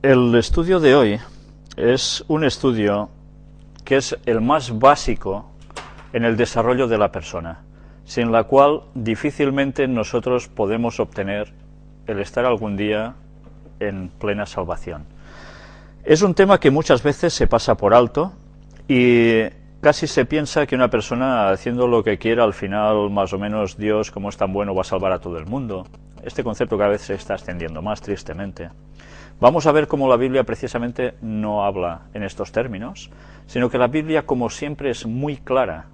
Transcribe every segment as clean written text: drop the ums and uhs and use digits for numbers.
El estudio de hoy es un estudio que es el más básico en el desarrollo de la persona, sin la cual difícilmente nosotros podemos obtener el estar algún día en plena salvación. Es un tema que muchas veces se pasa por alto y casi se piensa que una persona haciendo lo que quiera, al final más o menos Dios, como es tan bueno, va a salvar a todo el mundo. Este concepto cada vez se está extendiendo más, tristemente. Vamos a ver cómo la Biblia precisamente no habla en estos términos, sino que la Biblia, como siempre, es muy clara.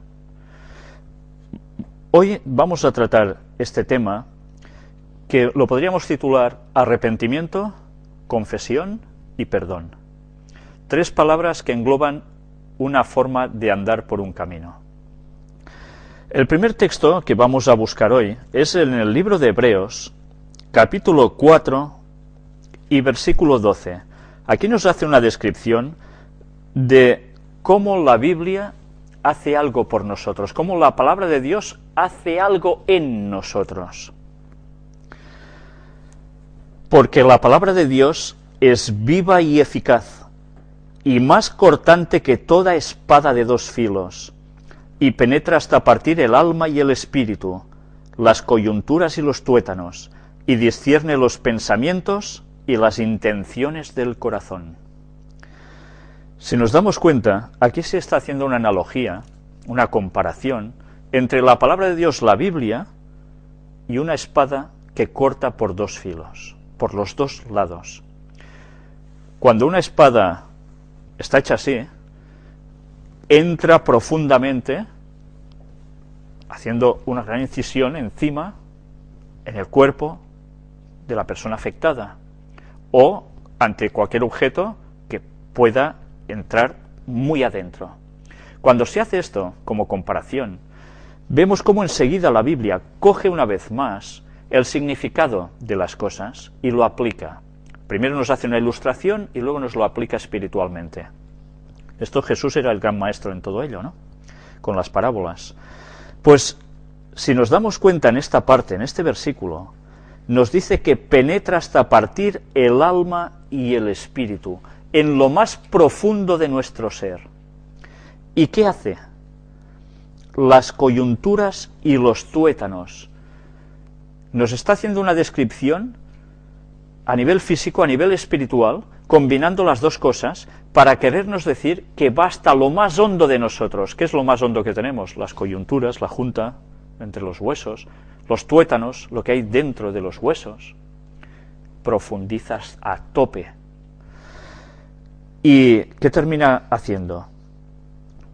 Hoy vamos a tratar este tema que lo podríamos titular arrepentimiento, confesión y perdón. Tres palabras que engloban una forma de andar por un camino. El primer texto que vamos a buscar hoy es en el libro de Hebreos, capítulo 4 y versículo 12. Aquí nos hace una descripción de cómo la Biblia hace algo por nosotros, cómo la palabra de Dios hace algo en nosotros. Porque la palabra de Dios es viva y eficaz, y más cortante que toda espada de dos filos, y penetra hasta partir el alma y el espíritu, las coyunturas y los tuétanos, y discierne los pensamientos y las intenciones del corazón. Si nos damos cuenta, aquí se está haciendo una analogía, una comparación, entre la palabra de Dios, la Biblia, y una espada que corta por dos filos, por los dos lados. Cuando una espada está hecha así, entra profundamente, haciendo una gran incisión encima, en el cuerpo de la persona afectada, o ante cualquier objeto que pueda entrar muy adentro. Cuando se hace esto, como comparación, vemos cómo enseguida la Biblia coge una vez más el significado de las cosas y lo aplica. Primero nos hace una ilustración y luego nos lo aplica espiritualmente. Esto Jesús era el gran maestro en todo ello, ¿no? Con las parábolas. Pues, si nos damos cuenta en esta parte, en este versículo, nos dice que penetra hasta partir el alma y el espíritu, en lo más profundo de nuestro ser. ¿Y qué hace? Las coyunturas y los tuétanos. Nos está haciendo una descripción a nivel físico, a nivel espiritual, combinando las dos cosas, para querernos decir que va hasta lo más hondo de nosotros. ¿Qué es lo más hondo que tenemos? Las coyunturas, la junta entre los huesos, los tuétanos, lo que hay dentro de los huesos. Profundizas a tope. ¿Y qué termina haciendo?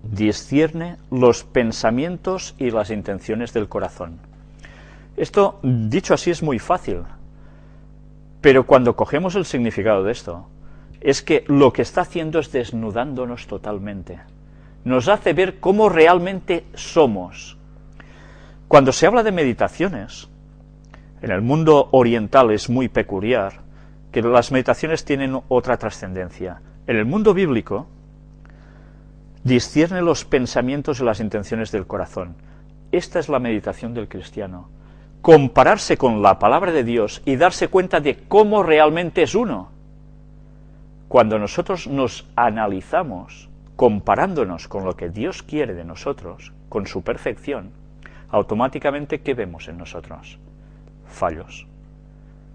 Discierne los pensamientos y las intenciones del corazón. Esto, dicho así, es muy fácil. Pero cuando cogemos el significado de esto, es que lo que está haciendo es desnudándonos totalmente. Nos hace ver cómo realmente somos. Cuando se habla de meditaciones, en el mundo oriental es muy peculiar que las meditaciones tienen otra trascendencia. En el mundo bíblico, discierne los pensamientos y las intenciones del corazón. Esta es la meditación del cristiano. Compararse con la palabra de Dios y darse cuenta de cómo realmente es uno. Cuando nosotros nos analizamos, comparándonos con lo que Dios quiere de nosotros, con su perfección, automáticamente, ¿qué vemos en nosotros? Fallos.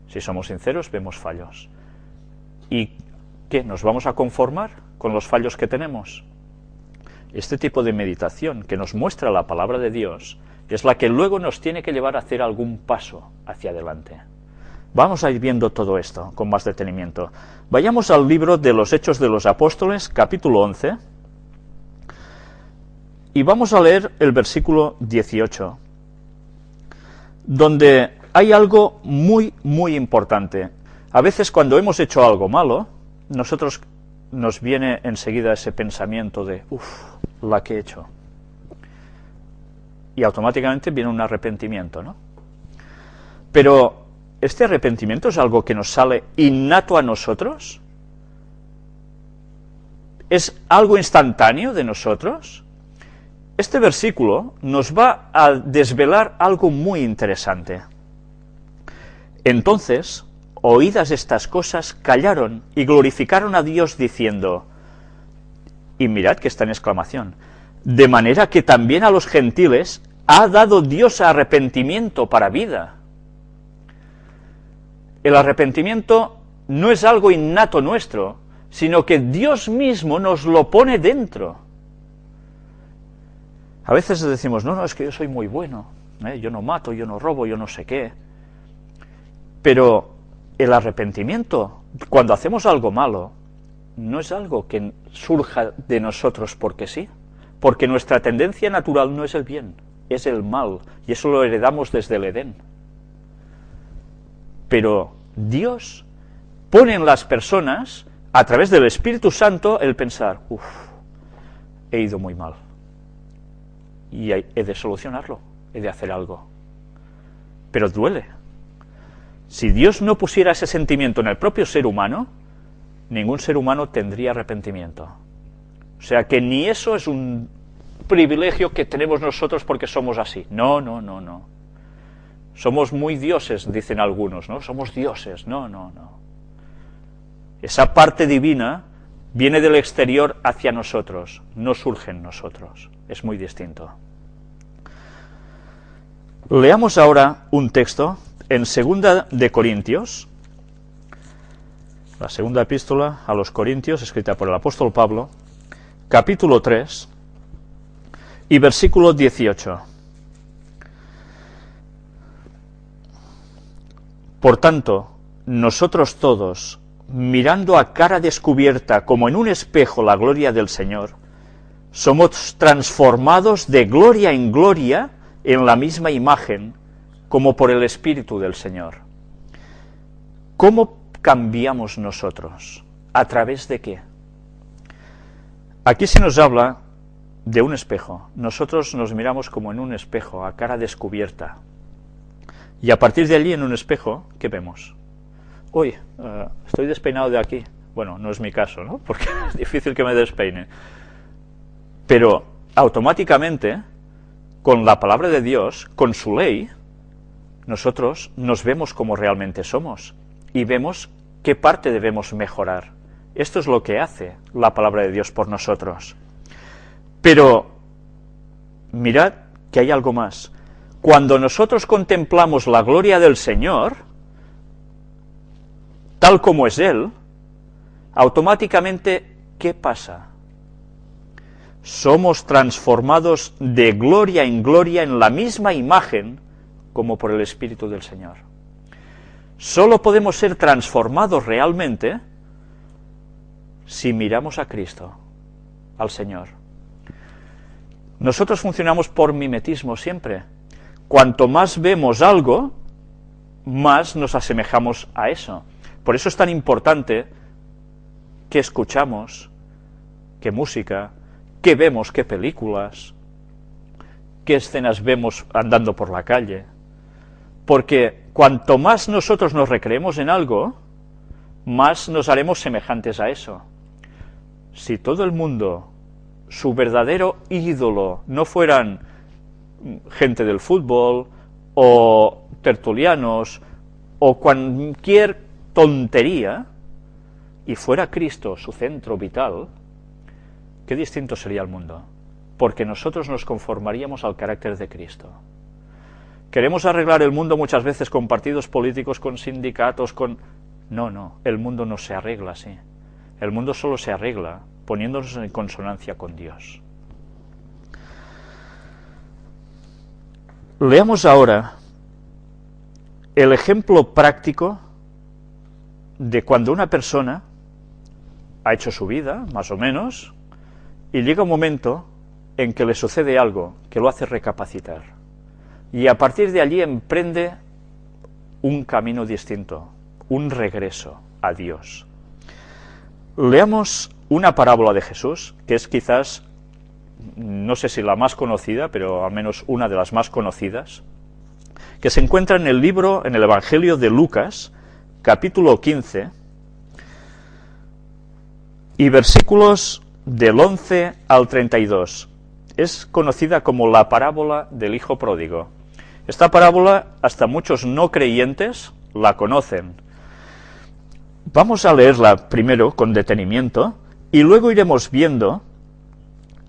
Si somos sinceros, vemos fallos. ¿Y qué? ¿Nos vamos a conformar con los fallos que tenemos? Este tipo de meditación que nos muestra la palabra de Dios es la que luego nos tiene que llevar a hacer algún paso hacia adelante. Vamos a ir viendo todo esto con más detenimiento. Vayamos al libro de los Hechos de los Apóstoles, capítulo 11, y vamos a leer el versículo 18, donde hay algo muy, muy importante. A veces cuando hemos hecho algo malo, nos viene enseguida ese pensamiento de, la que he hecho. Y automáticamente viene un arrepentimiento, ¿no? Pero, ¿este arrepentimiento es algo que nos sale innato a nosotros? ¿Es algo instantáneo de nosotros? Este versículo nos va a desvelar algo muy interesante. Entonces, oídas estas cosas, callaron y glorificaron a Dios diciendo, y mirad que está en exclamación, de manera que también a los gentiles ha dado Dios arrepentimiento para vida. El arrepentimiento no es algo innato nuestro, sino que Dios mismo nos lo pone dentro. A veces decimos, no, es que yo soy muy bueno, yo no mato, yo no robo, yo no sé qué. Pero el arrepentimiento, cuando hacemos algo malo, no es algo que surja de nosotros porque sí, porque nuestra tendencia natural no es el bien, es el mal, y eso lo heredamos desde el Edén. Pero Dios pone en las personas, a través del Espíritu Santo, el pensar, he ido muy mal, y he de solucionarlo, he de hacer algo. Pero duele. Si Dios no pusiera ese sentimiento en el propio ser humano, ningún ser humano tendría arrepentimiento. O sea que ni eso es un privilegio que tenemos nosotros porque somos así. No. Somos muy dioses, dicen algunos, ¿no? Somos dioses. No. Esa parte divina viene del exterior hacia nosotros, no surge en nosotros. Es muy distinto. Leamos ahora un texto en 2 de Corintios, la segunda epístola a los Corintios, escrita por el apóstol Pablo, capítulo 3 y versículo 18. Por tanto, nosotros todos, mirando a cara descubierta como en un espejo la gloria del Señor, somos transformados de gloria en gloria en la misma imagen, como por el Espíritu del Señor. ¿Cómo cambiamos nosotros? ¿A través de qué? Aquí se nos habla de un espejo. Nosotros nos miramos como en un espejo, a cara descubierta. Y a partir de allí, en un espejo, ¿qué vemos? Uy, estoy despeinado de aquí. Bueno, no es mi caso, ¿no? Porque es difícil que me despeine. Pero automáticamente, con la palabra de Dios, con su ley, nosotros nos vemos como realmente somos y vemos qué parte debemos mejorar. Esto es lo que hace la palabra de Dios por nosotros. Pero mirad que hay algo más. Cuando nosotros contemplamos la gloria del Señor, tal como es Él, automáticamente, ¿qué pasa? Somos transformados de gloria en gloria en la misma imagen como por el Espíritu del Señor. Solo podemos ser transformados realmente si miramos a Cristo, al Señor. Nosotros funcionamos por mimetismo siempre. Cuanto más vemos algo, más nos asemejamos a eso. Por eso es tan importante qué escuchamos, qué música, qué vemos, qué películas, qué escenas vemos andando por la calle. Porque cuanto más nosotros nos recreemos en algo, más nos haremos semejantes a eso. Si todo el mundo, su verdadero ídolo, no fueran gente del fútbol, o tertulianos, o cualquier tontería, y fuera Cristo su centro vital, qué distinto sería el mundo, porque nosotros nos conformaríamos al carácter de Cristo. Queremos arreglar el mundo muchas veces con partidos políticos, con sindicatos, con... No, el mundo no se arregla así. El mundo solo se arregla poniéndonos en consonancia con Dios. Leamos ahora el ejemplo práctico de cuando una persona ha hecho su vida, más o menos, y llega un momento en que le sucede algo que lo hace recapacitar. Y a partir de allí emprende un camino distinto, un regreso a Dios. Leamos una parábola de Jesús, que es quizás, no sé si la más conocida, pero al menos una de las más conocidas, que se encuentra en el libro, en el Evangelio de Lucas, capítulo 15, y versículos del 11 al 32. Es conocida como la parábola del Hijo Pródigo. Esta parábola, hasta muchos no creyentes la conocen. Vamos a leerla primero con detenimiento y luego iremos viendo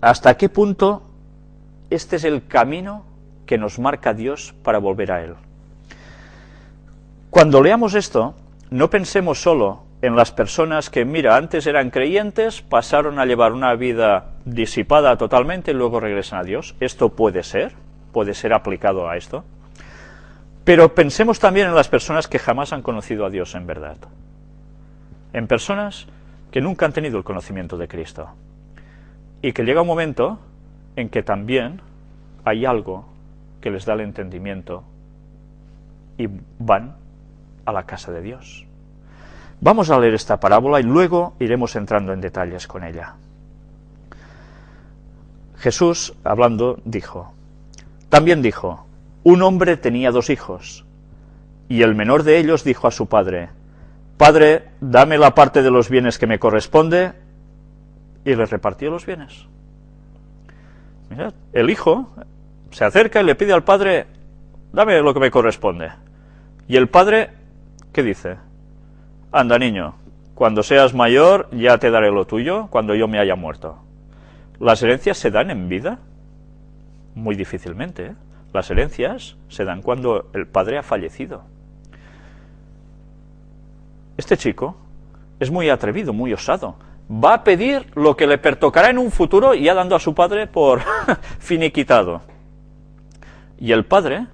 hasta qué punto este es el camino que nos marca Dios para volver a Él. Cuando leamos esto, no pensemos solo en las personas que, mira, antes eran creyentes, pasaron a llevar una vida disipada totalmente y luego regresan a Dios. Esto puede ser aplicado a esto. Pero pensemos también en las personas que jamás han conocido a Dios en verdad. En personas que nunca han tenido el conocimiento de Cristo. Y que llega un momento en que también hay algo que les da el entendimiento y van a la casa de Dios. Vamos a leer esta parábola y luego iremos entrando en detalles con ella. Jesús, hablando, también dijo, un hombre tenía 2 hijos, y el menor de ellos dijo a su padre, Padre, dame la parte de los bienes que me corresponde, y les repartió los bienes. Mirad, el hijo se acerca y le pide al padre, dame lo que me corresponde. Y el padre, ¿qué dice? Anda, niño, cuando seas mayor ya te daré lo tuyo, cuando yo me haya muerto. ¿Las herencias se dan en vida? Muy difícilmente, ¿eh? Las herencias se dan cuando el padre ha fallecido. Este chico es muy atrevido, muy osado. Va a pedir lo que le pertocará en un futuro, ya dando a su padre por finiquitado. Y el padre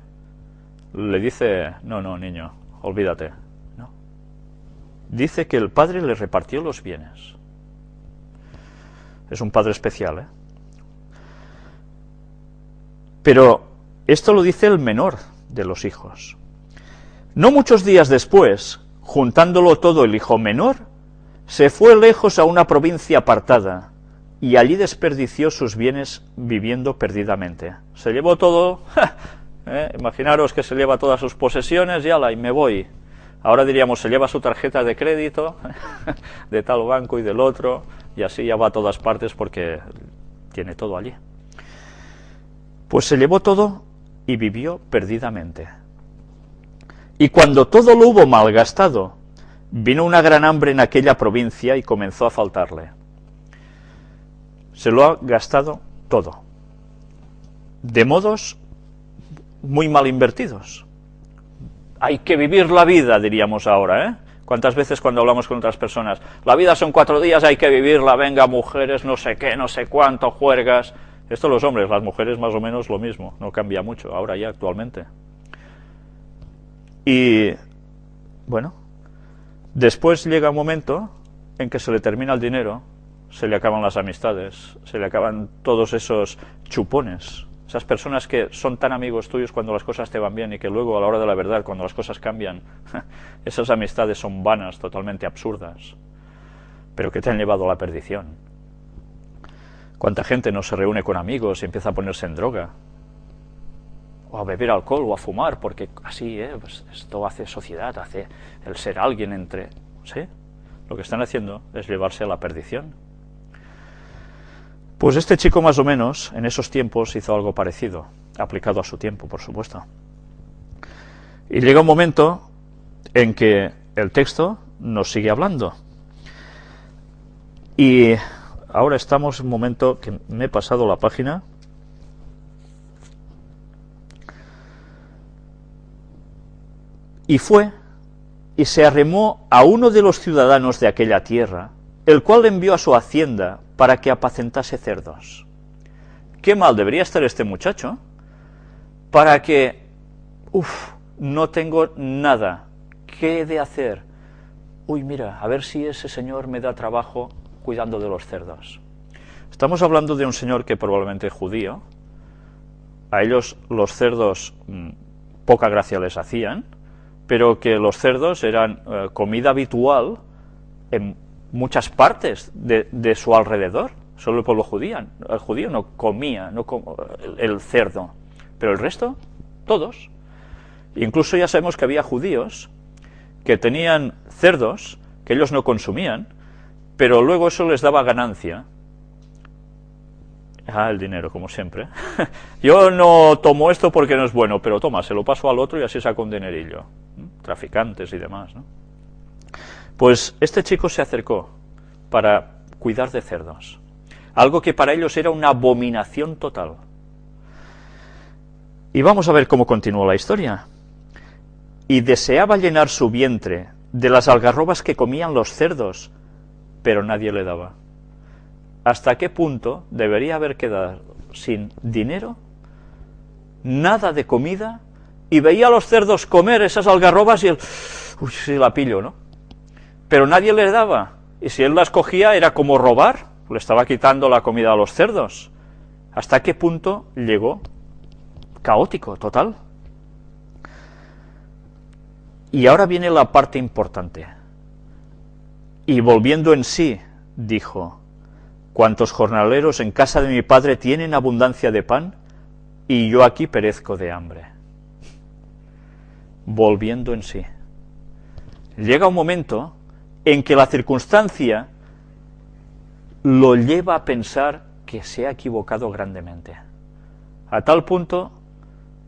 le dice, no, niño, olvídate. No. Dice que el padre le repartió los bienes. Es un padre especial, ¿eh? Pero esto lo dice el menor de los hijos. No muchos días después, juntándolo todo el hijo menor, se fue lejos a una provincia apartada, y allí desperdició sus bienes viviendo perdidamente. Se llevó todo, imaginaros que se lleva todas sus posesiones y me voy. Ahora diríamos, se lleva su tarjeta de crédito de tal banco y del otro, y así ya va a todas partes porque tiene todo allí. Pues se llevó todo y vivió perdidamente. Y cuando todo lo hubo malgastado, vino una gran hambre en aquella provincia y comenzó a faltarle. Se lo ha gastado todo, de modos muy mal invertidos. Hay que vivir la vida, diríamos ahora, ¿eh? ¿Cuántas veces cuando hablamos con otras personas? La vida son 4 días, hay que vivirla, venga, mujeres, no sé qué, no sé cuánto, juergas. Esto los hombres, las mujeres más o menos lo mismo, no cambia mucho, ahora ya actualmente. Y, bueno, después llega un momento en que se le termina el dinero, se le acaban las amistades, se le acaban todos esos chupones, esas personas que son tan amigos tuyos cuando las cosas te van bien y que luego a la hora de la verdad, cuando las cosas cambian, esas amistades son vanas, totalmente absurdas, pero que te han llevado a la perdición. ¿Cuánta gente no se reúne con amigos y empieza a ponerse en droga? O a beber alcohol o a fumar, porque así, pues esto hace sociedad, hace el ser alguien entre... ¿Sí? Lo que están haciendo es llevarse a la perdición. Pues este chico más o menos, en esos tiempos, hizo algo parecido, aplicado a su tiempo, por supuesto. Y llega un momento en que el texto nos sigue hablando. Y ahora estamos en un momento que me he pasado la página. Y fue y se arremó a uno de los ciudadanos de aquella tierra, el cual le envió a su hacienda para que apacentase cerdos. Qué mal debería estar este muchacho para que, no tengo nada, ¿qué he de hacer? Uy, mira, a ver si ese señor me da trabajo cuidando de los cerdos. Estamos hablando de un señor que probablemente es judío, a ellos los cerdos poca gracia les hacían, pero que los cerdos eran comida habitual en muchas partes de su alrededor. Solo el pueblo el judío no comía el cerdo, pero el resto, todos. Incluso ya sabemos que había judíos que tenían cerdos que ellos no consumían, pero luego eso les daba ganancia. El dinero, como siempre. Yo no tomo esto porque no es bueno, pero toma, se lo paso al otro y así saco un dinerillo. Traficantes y demás, ¿no? Pues este chico se acercó para cuidar de cerdos, algo que para ellos era una abominación total. Y vamos a ver cómo continuó la historia. Y deseaba llenar su vientre de las algarrobas que comían los cerdos, pero nadie le daba. ¿Hasta qué punto debería haber quedado sin dinero, nada de comida, y veía a los cerdos comer esas algarrobas y él, uy, sí la pillo, ¿no? Pero nadie le daba, y si él las cogía era como robar, le estaba quitando la comida a los cerdos. ¿Hasta qué punto llegó? Caótico, total. Y ahora viene la parte importante. Y volviendo en sí, dijo: ¿cuántos jornaleros en casa de mi padre tienen abundancia de pan, y yo aquí perezco de hambre? Volviendo en sí. Llega un momento en que la circunstancia lo lleva a pensar que se ha equivocado grandemente, a tal punto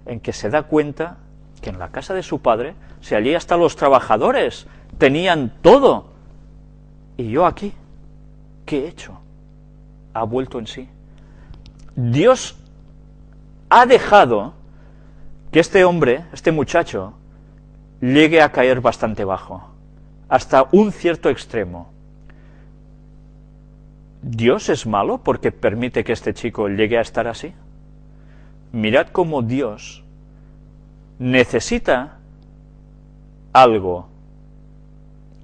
en que se da cuenta que en la casa de su padre, si allí hasta los trabajadores tenían todo, y yo aquí, ¿qué he hecho? Ha vuelto en sí. Dios ha dejado que este hombre, este muchacho, llegue a caer bastante bajo, hasta un cierto extremo. ¿Dios es malo porque permite que este chico llegue a estar así? Mirad cómo Dios necesita algo.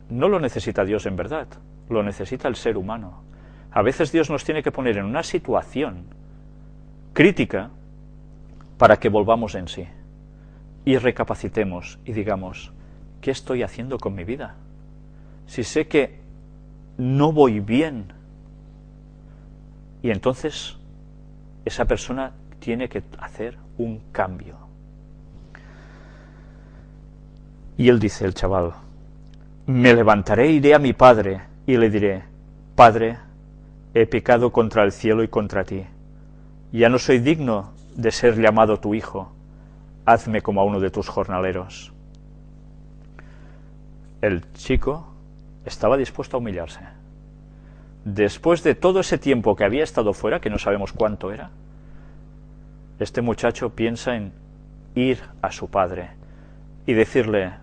No lo necesita Dios en verdad, lo necesita el ser humano. A veces Dios nos tiene que poner en una situación crítica para que volvamos en sí y recapacitemos y digamos: ¿qué estoy haciendo con mi vida? Si sé que no voy bien. Y entonces esa persona tiene que hacer un cambio. Y él dice, el chaval: me levantaré e iré a mi padre y le diré: Padre, he pecado contra el cielo y contra ti. Ya no soy digno de ser llamado tu hijo. Hazme como a uno de tus jornaleros. El chico estaba dispuesto a humillarse. Después de todo ese tiempo que había estado fuera, que no sabemos cuánto era, este muchacho piensa en ir a su padre y decirle: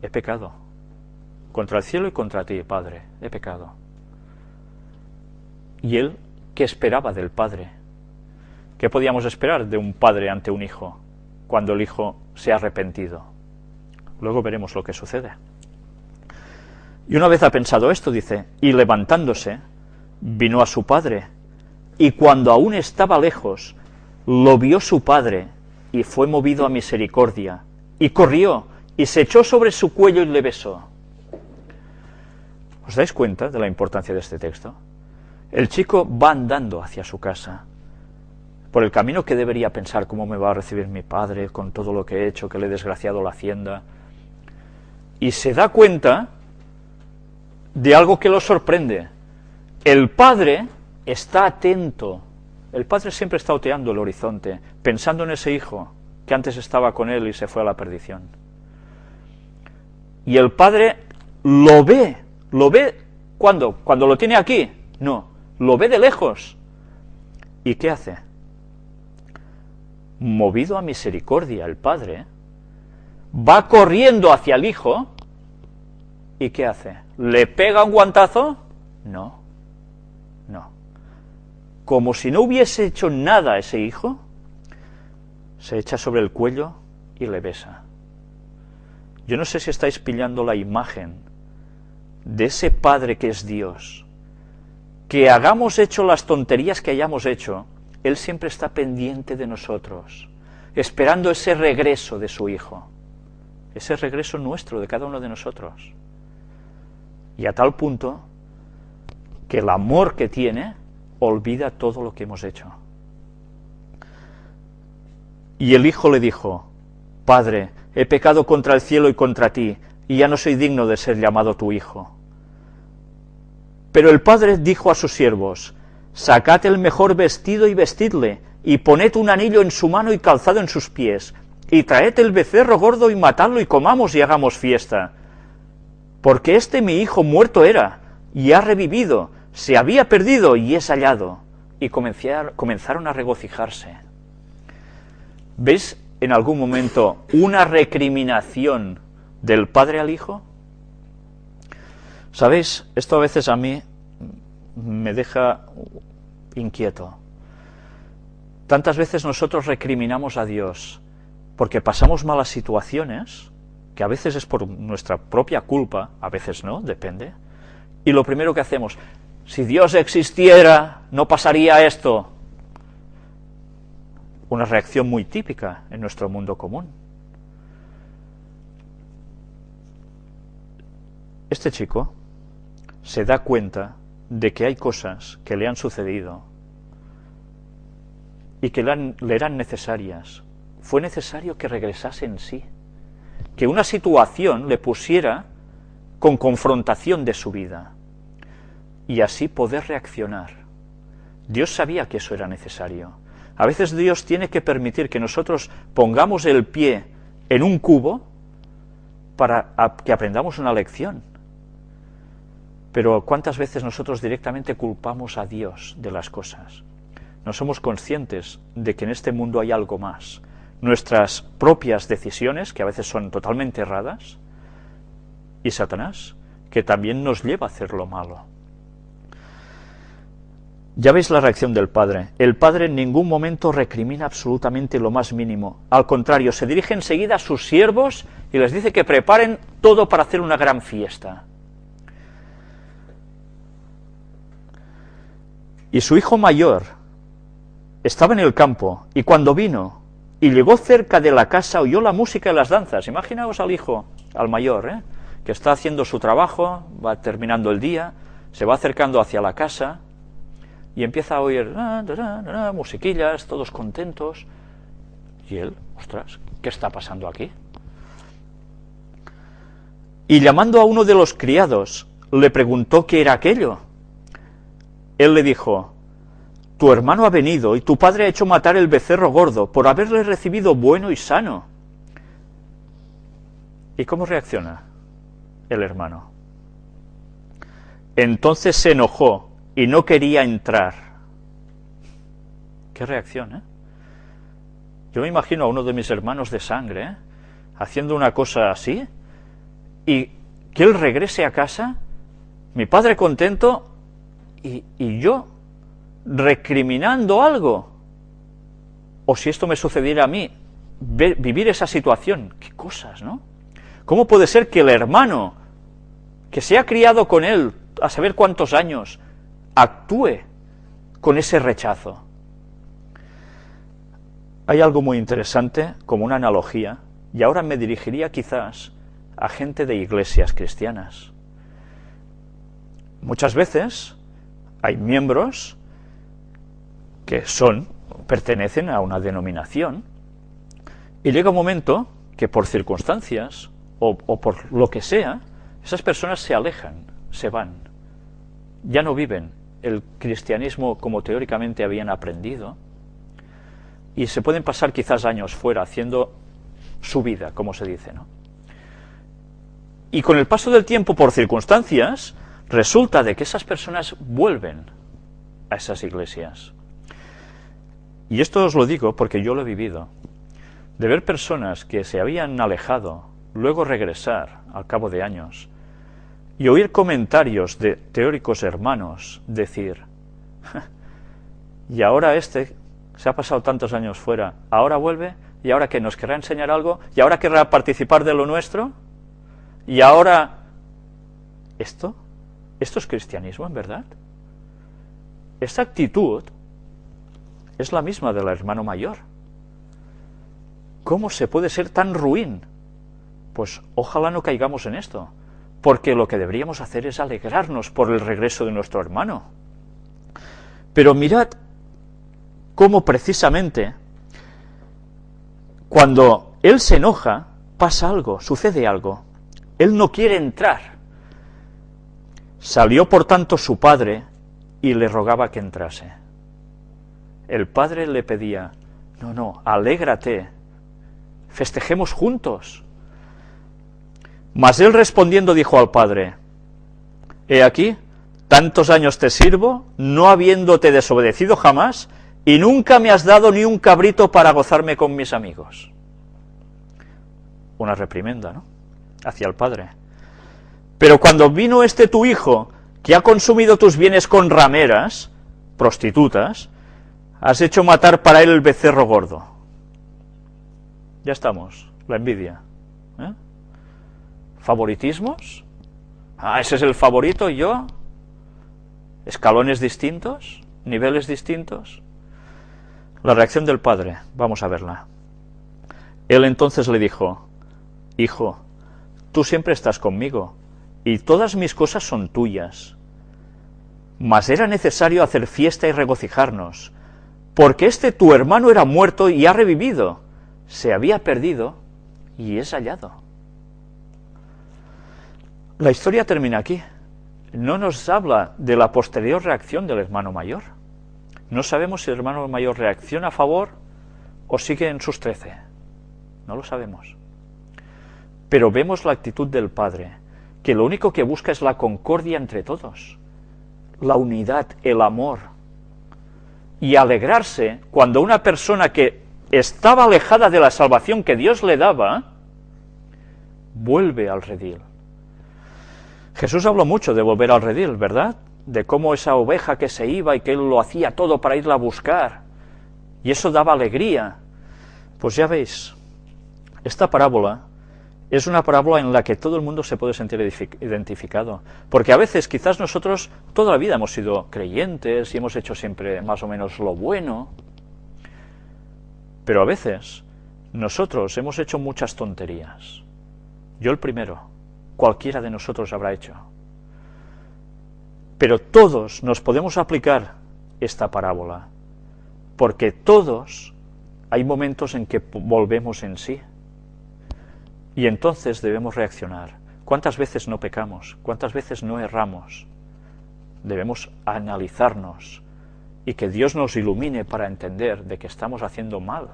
he pecado contra el cielo y contra ti, Padre, he pecado. ¿Y él qué esperaba del padre? ¿Qué podíamos esperar de un padre ante un hijo cuando el hijo se ha arrepentido? Luego veremos lo que sucede. Y una vez ha pensado esto, dice: y levantándose, vino a su padre, y cuando aún estaba lejos, lo vio su padre, y fue movido a misericordia, y corrió, y se echó sobre su cuello y le besó. ¿Os dais cuenta de la importancia de este texto? El chico va andando hacia su casa, por el camino que debería pensar: ¿cómo me va a recibir mi padre con todo lo que he hecho, que le he desgraciado la hacienda? Y se da cuenta de algo que lo sorprende. El padre está atento. El padre siempre está oteando el horizonte, pensando en ese hijo que antes estaba con él y se fue a la perdición. Y el padre lo ve ¿cuándo? ¿Cuando lo tiene aquí? No, lo ve de lejos. ¿Y qué hace? Movido a misericordia, el padre va corriendo hacia el hijo. ¿Y qué hace? ¿Le pega un guantazo? No. Como si no hubiese hecho nada a ese hijo, se echa sobre el cuello y le besa. Yo no sé si estáis pillando la imagen de ese Padre que es Dios, que hagamos hecho las tonterías que hayamos hecho, Él siempre está pendiente de nosotros, esperando ese regreso de su Hijo, ese regreso nuestro, de cada uno de nosotros. Y a tal punto que el amor que tiene olvida todo lo que hemos hecho. Y el hijo le dijo: Padre, he pecado contra el cielo y contra ti, y ya no soy digno de ser llamado tu hijo. Pero el padre dijo a sus siervos: Sacad el mejor vestido y vestidle, y poned un anillo en su mano y calzado en sus pies, y traed el becerro gordo y matadlo y comamos y hagamos fiesta. porque este mi hijo muerto era, y ha revivido, se había perdido y es hallado. Y comenzaron a regocijarse. ¿Veis en algún momento una recriminación del padre al hijo? ¿Sabéis? Esto a veces a mí me deja inquieto. Tantas veces nosotros recriminamos a Dios porque pasamos malas situaciones, que a veces es por nuestra propia culpa, a veces no, depende, y lo primero que hacemos, si Dios existiera, no pasaría esto. Una reacción muy típica en nuestro mundo común. Este chico se da cuenta de que hay cosas que le han sucedido y que le eran necesarias. Fue necesario que regresase en sí, que una situación le pusiera con confrontación de su vida, y así poder reaccionar. Dios sabía que eso era necesario. A veces Dios tiene que permitir que nosotros pongamos el pie en un cubo para que aprendamos una lección. Pero ¿cuántas veces nosotros directamente culpamos a Dios de las cosas? No somos conscientes de que en este mundo hay algo más. Nuestras propias decisiones, que a veces son totalmente erradas, y Satanás, que también nos lleva a hacer lo malo. Ya veis la reacción del padre. El padre en ningún momento recrimina absolutamente lo más mínimo. Al contrario, se dirige enseguida a sus siervos y les dice que preparen todo para hacer una gran fiesta. Y su hijo mayor estaba en el campo, y cuando vino y llegó cerca de la casa, oyó la música y las danzas. Imaginaos al hijo, al mayor, que está haciendo su trabajo, va terminando el día, se va acercando hacia la casa, y empieza a oír musiquillas, todos contentos, y él, ostras, ¿qué está pasando aquí? Y llamando a uno de los criados, le preguntó qué era aquello. Él le dijo, tu hermano ha venido, y tu padre ha hecho matar el becerro gordo, por haberle recibido bueno y sano. ¿Y cómo reacciona el hermano? Entonces se enojó, y no quería entrar. ¿Qué reacción, Yo me imagino a uno de mis hermanos de sangre, haciendo una cosa así, y que él regrese a casa, mi padre contento, y yo recriminando algo. O si esto me sucediera a mí, vivir esa situación. Qué cosas, ¿no? ¿Cómo puede ser que el hermano, que se ha criado con él a saber cuántos años, actúe con ese rechazo? Hay algo muy interesante, como una analogía, y ahora me dirigiría quizás a gente de iglesias cristianas. Muchas veces hay miembros que pertenecen a una denominación, y llega un momento que por circunstancias, o por lo que sea, esas personas se alejan, se van, ya no viven el cristianismo como teóricamente habían aprendido, y se pueden pasar quizás años fuera haciendo su vida, como se dice, ¿no? Y con el paso del tiempo, por circunstancias, resulta de que esas personas vuelven a esas iglesias. Y esto os lo digo porque yo lo he vivido, de ver personas que se habían alejado, luego regresar al cabo de años, y oír comentarios de teóricos hermanos decir, y ahora se ha pasado tantos años fuera, ahora vuelve, y ahora que nos querrá enseñar algo, y ahora querrá participar de lo nuestro, y ahora... ¿Esto es cristianismo en verdad? Esta actitud es la misma del hermano mayor. ¿Cómo se puede ser tan ruin? Pues ojalá no caigamos en esto, porque lo que deberíamos hacer es alegrarnos por el regreso de nuestro hermano. Pero mirad cómo precisamente cuando él se enoja, pasa algo, sucede algo. Él no quiere entrar. Salió por tanto su padre y le rogaba que entrase. El padre le pedía, no, alégrate, festejemos juntos. Mas él respondiendo dijo al padre: he aquí, tantos años te sirvo, no habiéndote desobedecido jamás, y nunca me has dado ni un cabrito para gozarme con mis amigos. Una reprimenda, ¿no?, hacia el padre. Pero cuando vino este tu hijo, que ha consumido tus bienes con rameras, prostitutas, has hecho matar para él el becerro gordo. Ya estamos, la envidia. ¿Favoritismos? Ese es el favorito y yo. ¿Escalones distintos? ¿Niveles distintos? La reacción del padre, vamos a verla. Él entonces le dijo: hijo, tú siempre estás conmigo, y todas mis cosas son tuyas. Mas era necesario hacer fiesta y regocijarnos, porque este tu hermano era muerto y ha revivido, se había perdido y es hallado. La historia termina aquí. No nos habla de la posterior reacción del hermano mayor. No sabemos si el hermano mayor reacciona a favor o sigue en sus 13. No lo sabemos. Pero vemos la actitud del padre, que lo único que busca es la concordia entre todos, la unidad, el amor, y alegrarse cuando una persona que estaba alejada de la salvación que Dios le daba, vuelve al redil. Jesús habló mucho de volver al redil, ¿verdad? De cómo esa oveja que se iba y que él lo hacía todo para irla a buscar, y eso daba alegría. Pues ya veis, esta parábola es una parábola en la que todo el mundo se puede sentir identificado, porque a veces quizás nosotros toda la vida hemos sido creyentes y hemos hecho siempre más o menos lo bueno, pero a veces nosotros hemos hecho muchas tonterías. Yo el primero, cualquiera de nosotros habrá hecho. Pero todos nos podemos aplicar esta parábola, porque todos hay momentos en que volvemos en sí. Y entonces debemos reaccionar. ¿Cuántas veces no pecamos? ¿Cuántas veces no erramos? Debemos analizarnos y que Dios nos ilumine para entender de que estamos haciendo mal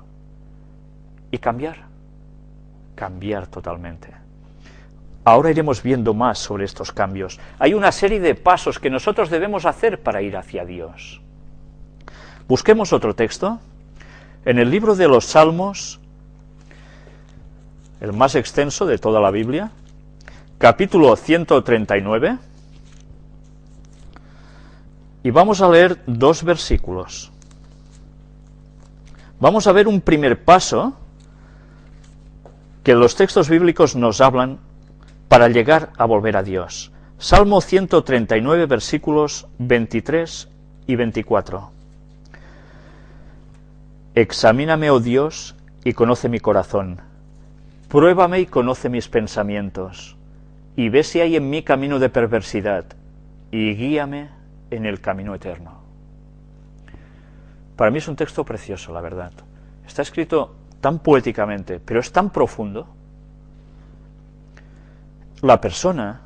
y cambiar totalmente. Ahora iremos viendo más sobre estos cambios. Hay una serie de pasos que nosotros debemos hacer para ir hacia Dios. Busquemos otro texto. En el libro de los Salmos, el más extenso de toda la Biblia, capítulo 139, y vamos a leer 2 versículos. Vamos a ver un primer paso que los textos bíblicos nos hablan para llegar a volver a Dios. Salmo 139, versículos 23 y 24. Examíname, oh Dios, y conoce mi corazón. Pruébame y conoce mis pensamientos, y ve si hay en mí camino de perversidad, y guíame en el camino eterno. Para mí es un texto precioso, la verdad. Está escrito tan poéticamente, pero es tan profundo. La persona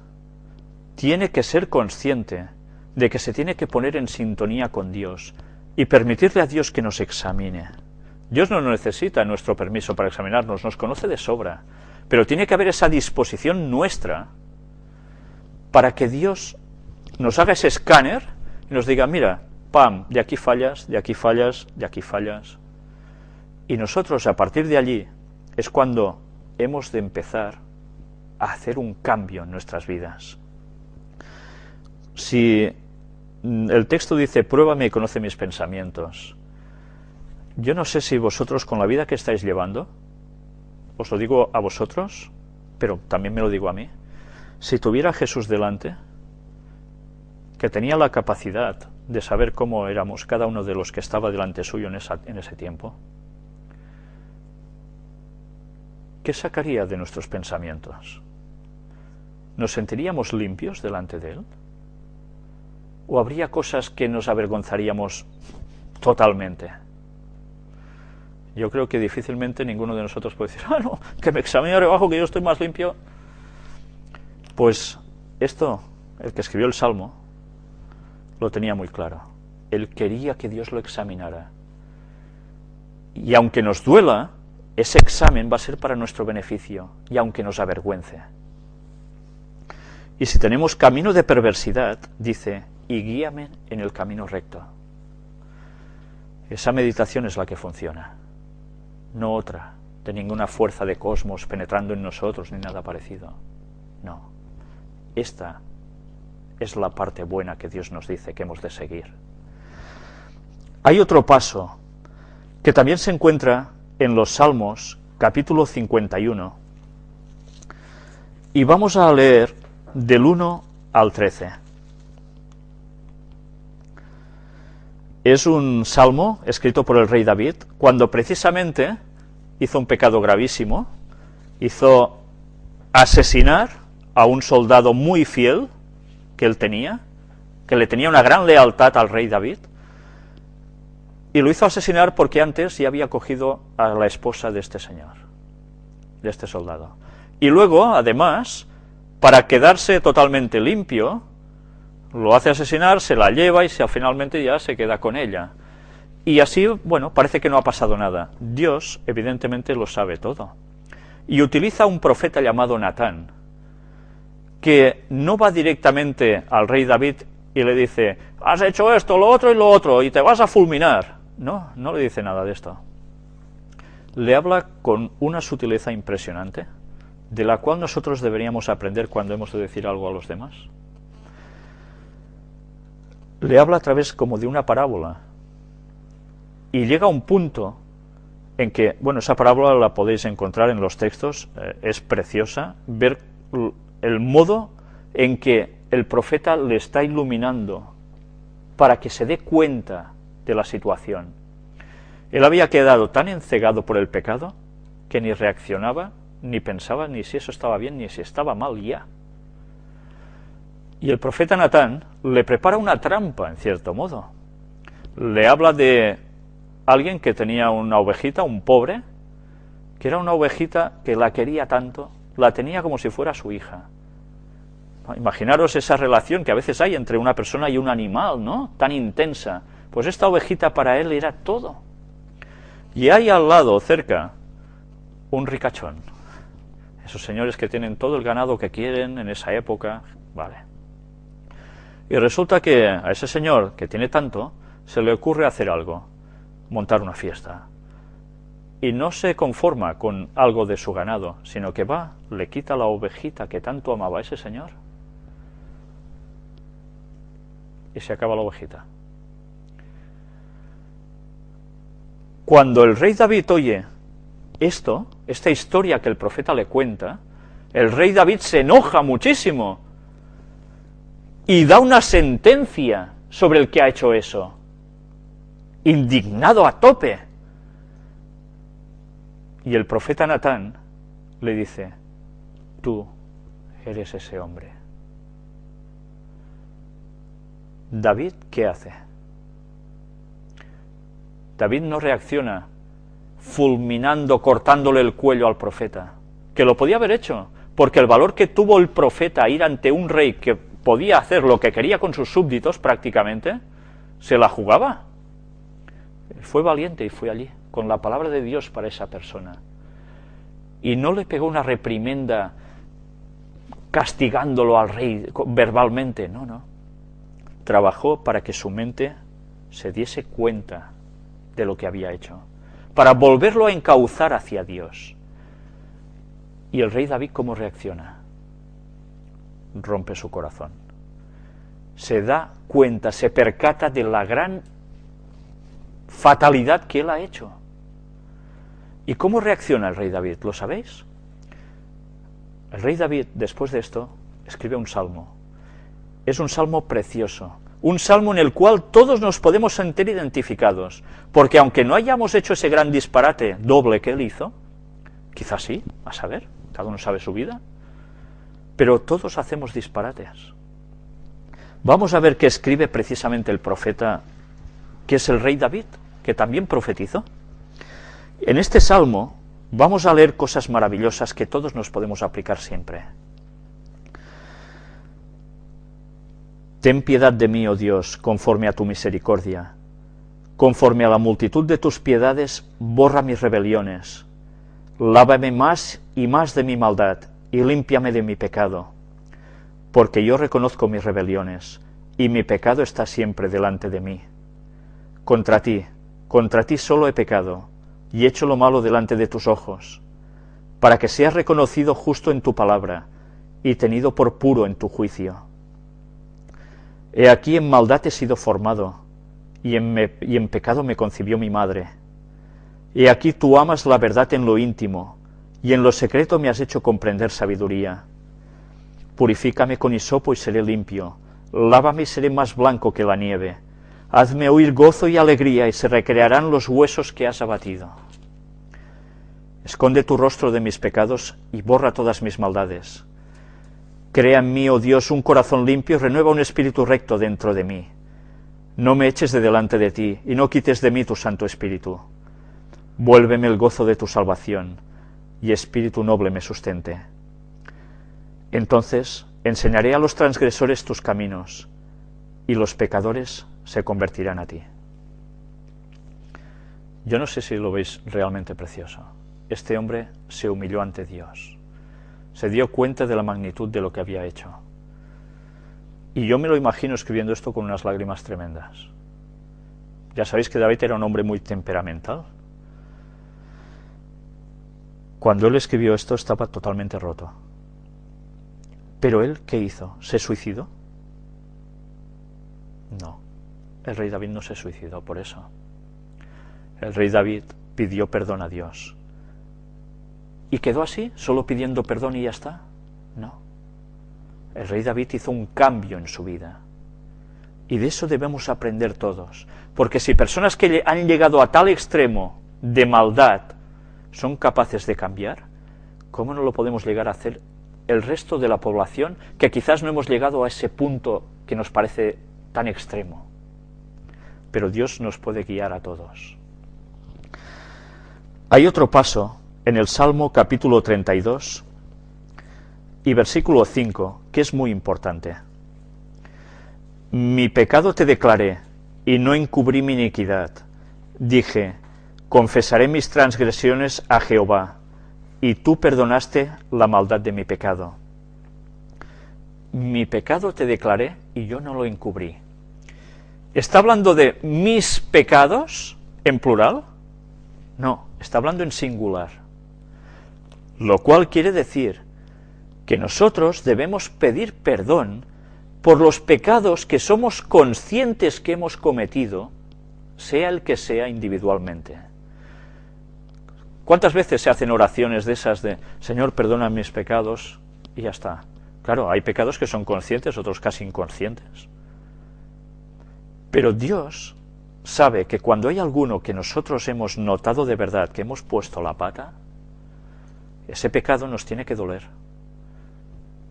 tiene que ser consciente de que se tiene que poner en sintonía con Dios y permitirle a Dios que nos examine. Dios no necesita nuestro permiso para examinarnos, nos conoce de sobra, pero tiene que haber esa disposición nuestra para que Dios nos haga ese escáner y nos diga: mira, pam, de aquí fallas, de aquí fallas, de aquí fallas. Y nosotros, a partir de allí, es cuando hemos de empezar a hacer un cambio en nuestras vidas. Si el texto dice: pruébame y conoce mis pensamientos, yo no sé si vosotros, con la vida que estáis llevando, os lo digo a vosotros, pero también me lo digo a mí, si tuviera a Jesús delante, que tenía la capacidad de saber cómo éramos cada uno de los que estaba delante suyo en ese tiempo, ¿qué sacaría de nuestros pensamientos? ¿Nos sentiríamos limpios delante de Él? ¿O habría cosas que nos avergonzaríamos totalmente? Yo creo que difícilmente ninguno de nosotros puede decir: no, que me examine debajo, que yo estoy más limpio. Pues esto, el que escribió el Salmo, lo tenía muy claro. Él quería que Dios lo examinara. Y aunque nos duela, ese examen va a ser para nuestro beneficio, y aunque nos avergüence. Y si tenemos camino de perversidad, dice, y guíame en el camino recto. Esa meditación es la que funciona, no otra, de ninguna fuerza de cosmos penetrando en nosotros, ni nada parecido. No, esta es la parte buena que Dios nos dice que hemos de seguir. Hay otro paso que también se encuentra en los Salmos, capítulo 51, y vamos a leer del 1 al 13. Es un salmo escrito por el rey David, cuando precisamente hizo un pecado gravísimo, hizo asesinar a un soldado muy fiel que él tenía, que le tenía una gran lealtad al rey David, y lo hizo asesinar porque antes ya había cogido a la esposa de este señor, de este soldado. Y luego, además, para quedarse totalmente limpio, lo hace asesinar, se la lleva y finalmente ya se queda con ella. Y así, bueno, parece que no ha pasado nada. Dios, evidentemente, lo sabe todo. Y utiliza un profeta llamado Natán, que no va directamente al rey David y le dice, has hecho esto, lo otro y lo otro, y te vas a fulminar. No, no le dice nada de esto. Le habla con una sutileza impresionante, de la cual nosotros deberíamos aprender cuando hemos de decir algo a los demás. Le habla a través como de una parábola, y llega a un punto en que, bueno, esa parábola la podéis encontrar en los textos, es preciosa, ver el modo en que el profeta le está iluminando para que se dé cuenta de la situación. Él había quedado tan encegado por el pecado que ni reaccionaba, ni pensaba ni si eso estaba bien, ni si estaba mal ya. Y el profeta Natán le prepara una trampa, en cierto modo. Le habla de alguien que tenía una ovejita, un pobre, que era una ovejita que la quería tanto, la tenía como si fuera su hija. Imaginaros esa relación que a veces hay entre una persona y un animal, ¿no? Tan intensa. Pues esta ovejita para él era todo. Y hay al lado, cerca, un ricachón. Esos señores que tienen todo el ganado que quieren en esa época, vale. Y resulta que a ese señor que tiene tanto, se le ocurre hacer algo, montar una fiesta. Y no se conforma con algo de su ganado, sino que va, le quita la ovejita que tanto amaba a ese señor, y se acaba la ovejita. Cuando el rey David oye esto, esta historia que el profeta le cuenta, el rey David se enoja muchísimo y da una sentencia sobre el que ha hecho eso, indignado a tope. Y el profeta Natán le dice, tú eres ese hombre. David, ¿qué hace? David no reacciona fulminando, cortándole el cuello al profeta, que lo podía haber hecho, porque el valor que tuvo el profeta ir ante un rey que podía hacer lo que quería con sus súbditos prácticamente, se la jugaba. Fue valiente y fue allí, con la palabra de Dios para esa persona. Y no le pegó una reprimenda castigándolo al rey verbalmente, no, no. Trabajó para que su mente se diese cuenta de lo que había hecho, para volverlo a encauzar hacia Dios. ¿Y el rey David cómo reacciona? Rompe su corazón. Se da cuenta, se percata de la gran fatalidad que él ha hecho. ¿Y cómo reacciona el rey David? ¿Lo sabéis? El rey David, después de esto, escribe un salmo. Es un salmo precioso, un salmo en el cual todos nos podemos sentir identificados, porque aunque no hayamos hecho ese gran disparate doble que él hizo, quizás sí, a saber, cada uno sabe su vida, pero todos hacemos disparates. Vamos a ver qué escribe precisamente el profeta, que es el rey David, que también profetizó. En este salmo vamos a leer cosas maravillosas que todos nos podemos aplicar siempre. Ten piedad de mí, oh Dios, conforme a tu misericordia. Conforme a la multitud de tus piedades, borra mis rebeliones. Lávame más y más de mi maldad, y límpiame de mi pecado. porque yo reconozco mis rebeliones, y mi pecado está siempre delante de mí. Contra ti solo he pecado, y hecho lo malo delante de tus ojos, para que seas reconocido justo en tu palabra, y tenido por puro en tu juicio. He aquí en maldad he sido formado, y en pecado me concibió mi madre. He aquí tú amas la verdad en lo íntimo, y en lo secreto me has hecho comprender sabiduría. Purifícame con hisopo y seré limpio, lávame y seré más blanco que la nieve. Hazme oír gozo y alegría, y se recrearán los huesos que has abatido. Esconde tu rostro de mis pecados y borra todas mis maldades. Crea en mí, oh Dios, un corazón limpio y renueva un espíritu recto dentro de mí. No me eches de delante de ti, y no quites de mí tu Santo Espíritu. Vuélveme el gozo de tu salvación, y espíritu noble me sustente. Entonces enseñaré a los transgresores tus caminos, y los pecadores se convertirán a ti. Yo no sé si lo veis realmente precioso. Este hombre se humilló ante Dios. Se dio cuenta de la magnitud de lo que había hecho. Y yo me lo imagino escribiendo esto con unas lágrimas tremendas. Ya sabéis que David era un hombre muy temperamental. Cuando él escribió esto estaba totalmente roto. Pero él, ¿qué hizo? ¿Se suicidó? No. El rey David no se suicidó por eso. El rey David pidió perdón a Dios. ¿Y quedó así? ¿Solo pidiendo perdón y ya está? No. El rey David hizo un cambio en su vida. Y de eso debemos aprender todos. Porque si personas que han llegado a tal extremo de maldad son capaces de cambiar, ¿cómo no lo podemos llegar a hacer el resto de la población que quizás no hemos llegado a ese punto que nos parece tan extremo? Pero Dios nos puede guiar a todos. Hay otro paso en el Salmo capítulo 32 y versículo 5, que es muy importante. Mi pecado te declaré, y no encubrí mi iniquidad. Dije, confesaré mis transgresiones a Jehová, y tú perdonaste la maldad de mi pecado. Mi pecado te declaré, y yo no lo encubrí. ¿Está hablando de mis pecados en plural? No, está hablando en singular. Lo cual quiere decir que nosotros debemos pedir perdón por los pecados que somos conscientes que hemos cometido, sea el que sea individualmente. ¿Cuántas veces se hacen oraciones de esas de Señor, perdona mis pecados? Y ya está. Claro, hay pecados que son conscientes, otros casi inconscientes. Pero Dios sabe que cuando hay alguno que nosotros hemos notado de verdad que hemos puesto la pata, ese pecado nos tiene que doler.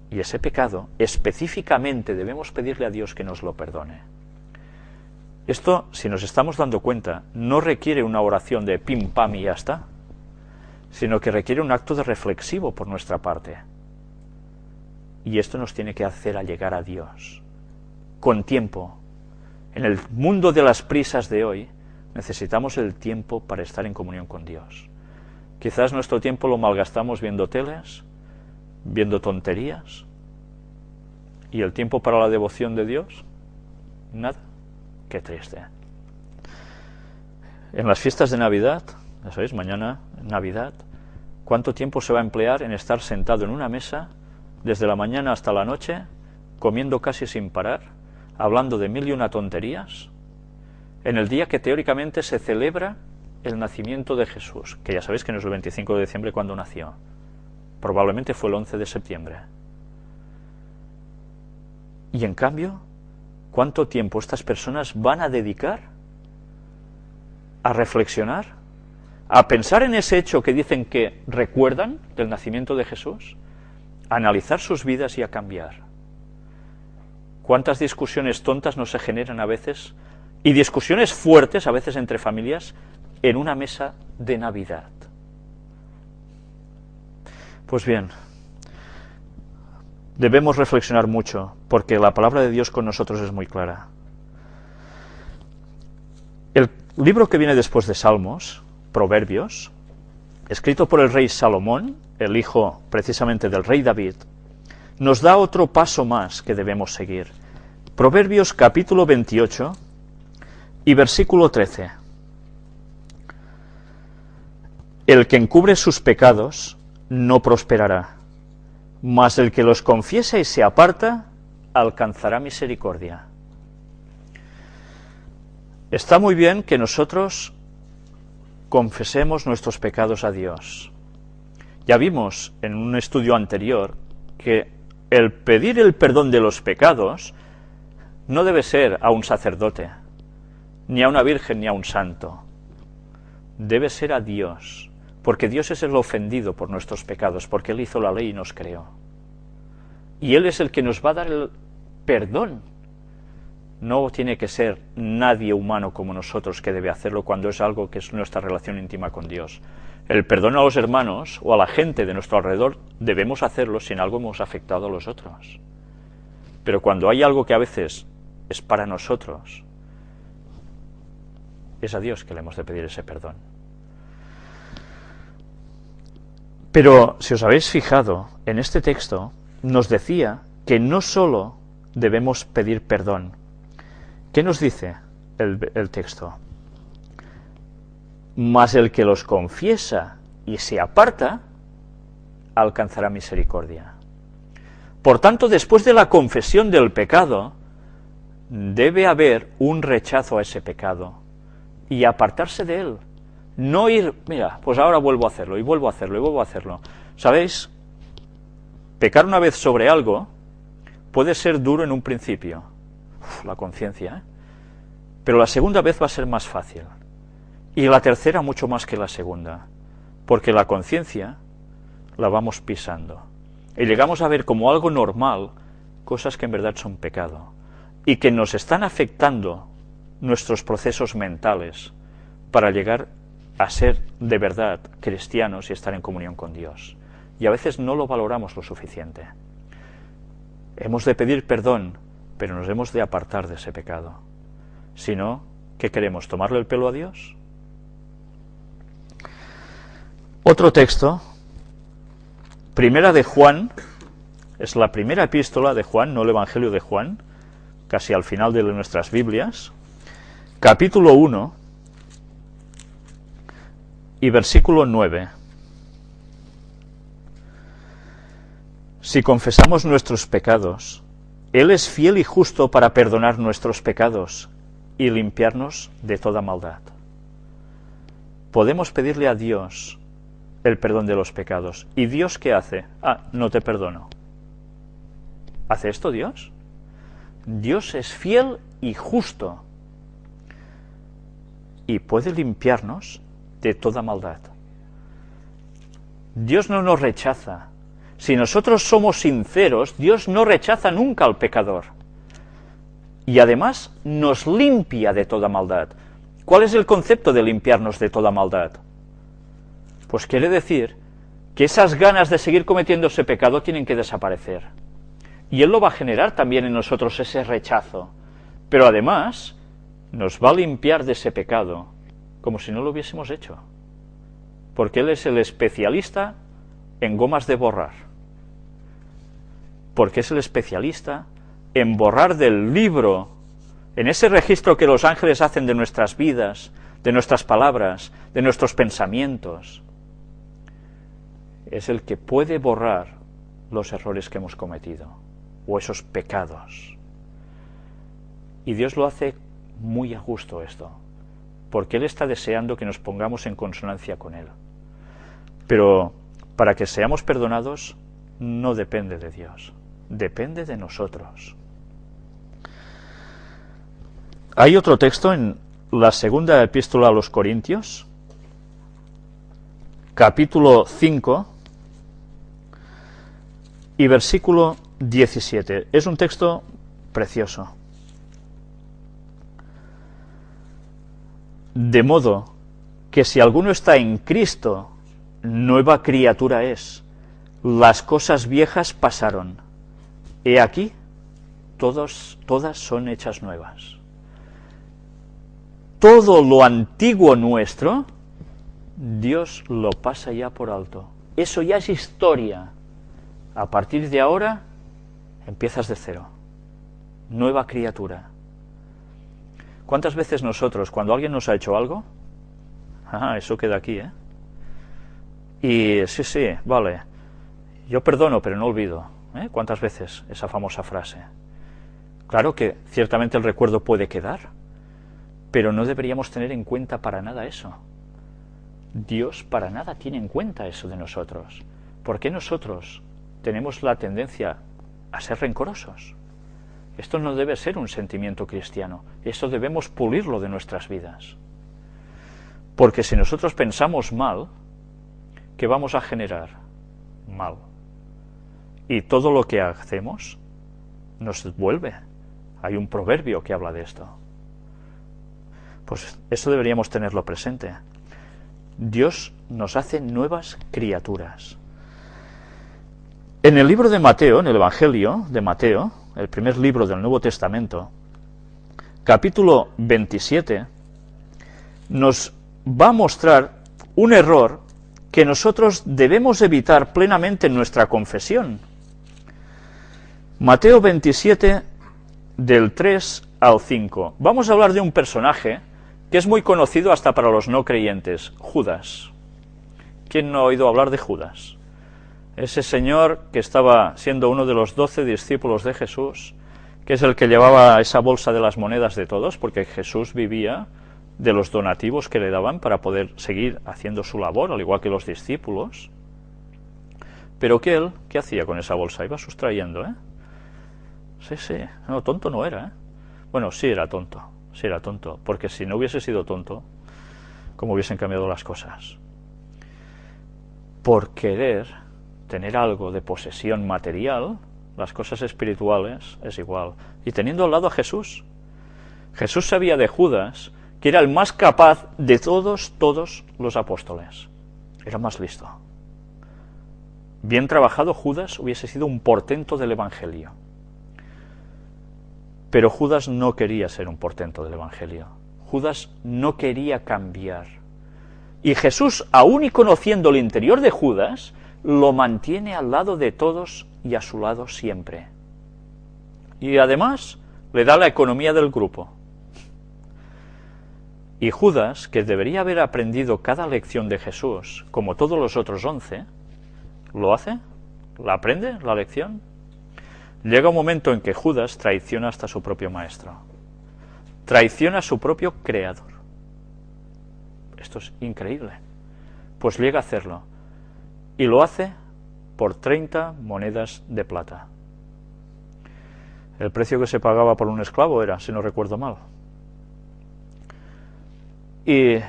Y ese pecado, específicamente, debemos pedirle a Dios que nos lo perdone. Esto, si nos estamos dando cuenta, no requiere una oración de pim pam y ya está, sino que requiere un acto de reflexivo por nuestra parte. Y esto nos tiene que hacer allegar a Dios, con tiempo. En el mundo de las prisas de hoy, necesitamos el tiempo para estar en comunión con Dios. Quizás nuestro tiempo lo malgastamos viendo teles, viendo tonterías, y el tiempo para la devoción de Dios, nada. Qué triste. En las fiestas de Navidad, ya sabéis, mañana Navidad, ¿cuánto tiempo se va a emplear en estar sentado en una mesa desde la mañana hasta la noche, comiendo casi sin parar, hablando de mil y una tonterías, en el día que teóricamente se celebra el nacimiento de Jesús, que ya sabéis que no es el 25 de diciembre cuando nació, probablemente fue el 11 de septiembre. Y en cambio, ¿cuánto tiempo estas personas van a dedicar a reflexionar, a pensar en ese hecho que dicen que recuerdan del nacimiento de Jesús, a analizar sus vidas y a cambiar? ¿Cuántas discusiones tontas no se generan a veces, y discusiones fuertes a veces entre familias, en una mesa de Navidad? Pues bien, debemos reflexionar mucho, porque la palabra de Dios con nosotros es muy clara. El libro que viene después de Salmos, Proverbios, escrito por el rey Salomón, el hijo precisamente del rey David, nos da otro paso más que debemos seguir. Proverbios capítulo 28 y versículo 13. El que encubre sus pecados no prosperará, mas el que los confiesa y se aparta alcanzará misericordia. Está muy bien que nosotros confesemos nuestros pecados a Dios. Ya vimos en un estudio anterior que el pedir el perdón de los pecados no debe ser a un sacerdote, ni a una virgen, ni a un santo. Debe ser a Dios, porque Dios es el ofendido por nuestros pecados, porque Él hizo la ley y nos creó. Y Él es el que nos va a dar el perdón. No tiene que ser nadie humano como nosotros que debe hacerlo cuando es algo que es nuestra relación íntima con Dios. El perdón a los hermanos o a la gente de nuestro alrededor debemos hacerlo si en algo hemos afectado a los otros. Pero cuando hay algo que a veces es para nosotros, es a Dios que le hemos de pedir ese perdón. Pero si os habéis fijado, en este texto nos decía que no solo debemos pedir perdón. ¿Qué nos dice el texto? Mas el que los confiesa y se aparta, alcanzará misericordia. Por tanto, después de la confesión del pecado, debe haber un rechazo a ese pecado y apartarse de él. No ir, mira, pues ahora vuelvo a hacerlo, y vuelvo a hacerlo, y vuelvo a hacerlo. ¿Sabéis? Pecar una vez sobre algo puede ser duro en un principio. La conciencia, ¿eh? Pero la segunda vez va a ser más fácil. Y la tercera mucho más que la segunda. Porque la conciencia la vamos pisando. Y llegamos a ver como algo normal cosas que en verdad son pecado. Y que nos están afectando nuestros procesos mentales para llegar a ser de verdad cristianos y estar en comunión con Dios. Y a veces no lo valoramos lo suficiente. Hemos de pedir perdón, pero nos hemos de apartar de ese pecado. Si no, ¿qué queremos? ¿Tomarle el pelo a Dios? Otro texto, Primera de Juan, es la primera epístola de Juan, no el Evangelio de Juan, casi al final de nuestras Biblias, capítulo 1 y versículo 9. Si confesamos nuestros pecados, Él es fiel y justo para perdonar nuestros pecados y limpiarnos de toda maldad. Podemos pedirle a Dios el perdón de los pecados. ¿Y Dios qué hace? No te perdono. ¿Hace esto Dios? Dios es fiel y justo y puede limpiarnos de toda maldad. Dios no nos rechaza. Si nosotros somos sinceros, Dios no rechaza nunca al pecador. Y además nos limpia de toda maldad. ¿Cuál es el concepto de limpiarnos de toda maldad? Pues quiere decir que esas ganas de seguir cometiendo ese pecado tienen que desaparecer. Y Él lo va a generar también en nosotros ese rechazo. Pero además nos va a limpiar de ese pecado como si no lo hubiésemos hecho. Porque Él es el especialista en gomas de borrar. Porque es el especialista en borrar del libro, en ese registro que los ángeles hacen de nuestras vidas, de nuestras palabras, de nuestros pensamientos. Es el que puede borrar los errores que hemos cometido, o esos pecados. Y Dios lo hace muy a gusto esto, porque Él está deseando que nos pongamos en consonancia con Él. Pero para que seamos perdonados, no depende de Dios, depende de nosotros. Hay otro texto en la segunda epístola a los Corintios, capítulo 5 y versículo 17. Es un texto precioso. De modo que si alguno está en Cristo, nueva criatura es. Las cosas viejas pasaron. He aquí, todas son hechas nuevas. Todo lo antiguo nuestro, Dios lo pasa ya por alto. Eso ya es historia. A partir de ahora, empiezas de cero, nueva criatura. ¿Cuántas veces nosotros, cuando alguien nos ha hecho algo, eso queda aquí, y sí, vale, yo perdono pero no olvido, ¿cuántas veces esa famosa frase? Claro que ciertamente el recuerdo puede quedar, pero no deberíamos tener en cuenta para nada eso. Dios para nada tiene en cuenta eso de nosotros. ¿Por qué nosotros tenemos la tendencia a ser rencorosos? Esto no debe ser un sentimiento cristiano, esto debemos pulirlo de nuestras vidas. Porque si nosotros pensamos mal, ¿qué vamos a generar? Mal. Y todo lo que hacemos nos vuelve. Hay un proverbio que habla de esto. Pues eso deberíamos tenerlo presente. Dios nos hace nuevas criaturas. En el libro de Mateo, en el Evangelio de Mateo, el primer libro del Nuevo Testamento, capítulo 27, nos va a mostrar un error que nosotros debemos evitar plenamente en nuestra confesión. Mateo 27, del 3 al 5. Vamos a hablar de un personaje que es muy conocido hasta para los no creyentes, Judas. ¿Quién no ha oído hablar de Judas? Ese señor que estaba siendo uno de los 12 discípulos de Jesús, que es el que llevaba esa bolsa de las monedas de todos, porque Jesús vivía de los donativos que le daban para poder seguir haciendo su labor, al igual que los discípulos. Pero que él, ¿qué hacía con esa bolsa? Iba sustrayendo, Sí, no, tonto no era, Bueno, sí era tonto, porque si no hubiese sido tonto, ¿cómo hubiesen cambiado las cosas? Por querer tener algo de posesión material, las cosas espirituales es igual. Y teniendo al lado a Jesús, Jesús sabía de Judas que era el más capaz de todos los apóstoles. Era más listo. Bien trabajado, Judas hubiese sido un portento del Evangelio. Pero Judas no quería ser un portento del Evangelio. Judas no quería cambiar. Y Jesús, aún y conociendo el interior de Judas, lo mantiene al lado de todos y a su lado siempre. Y además le da la economía del grupo. Y Judas, que debería haber aprendido cada lección de Jesús, como todos los otros 11, ¿lo hace? ¿La aprende, la lección? Llega un momento en que Judas traiciona hasta su propio maestro. Traiciona a su propio creador. Esto es increíble. Pues llega a hacerlo. Y lo hace por 30 monedas de plata. El precio que se pagaba por un esclavo era, si no recuerdo mal. Y,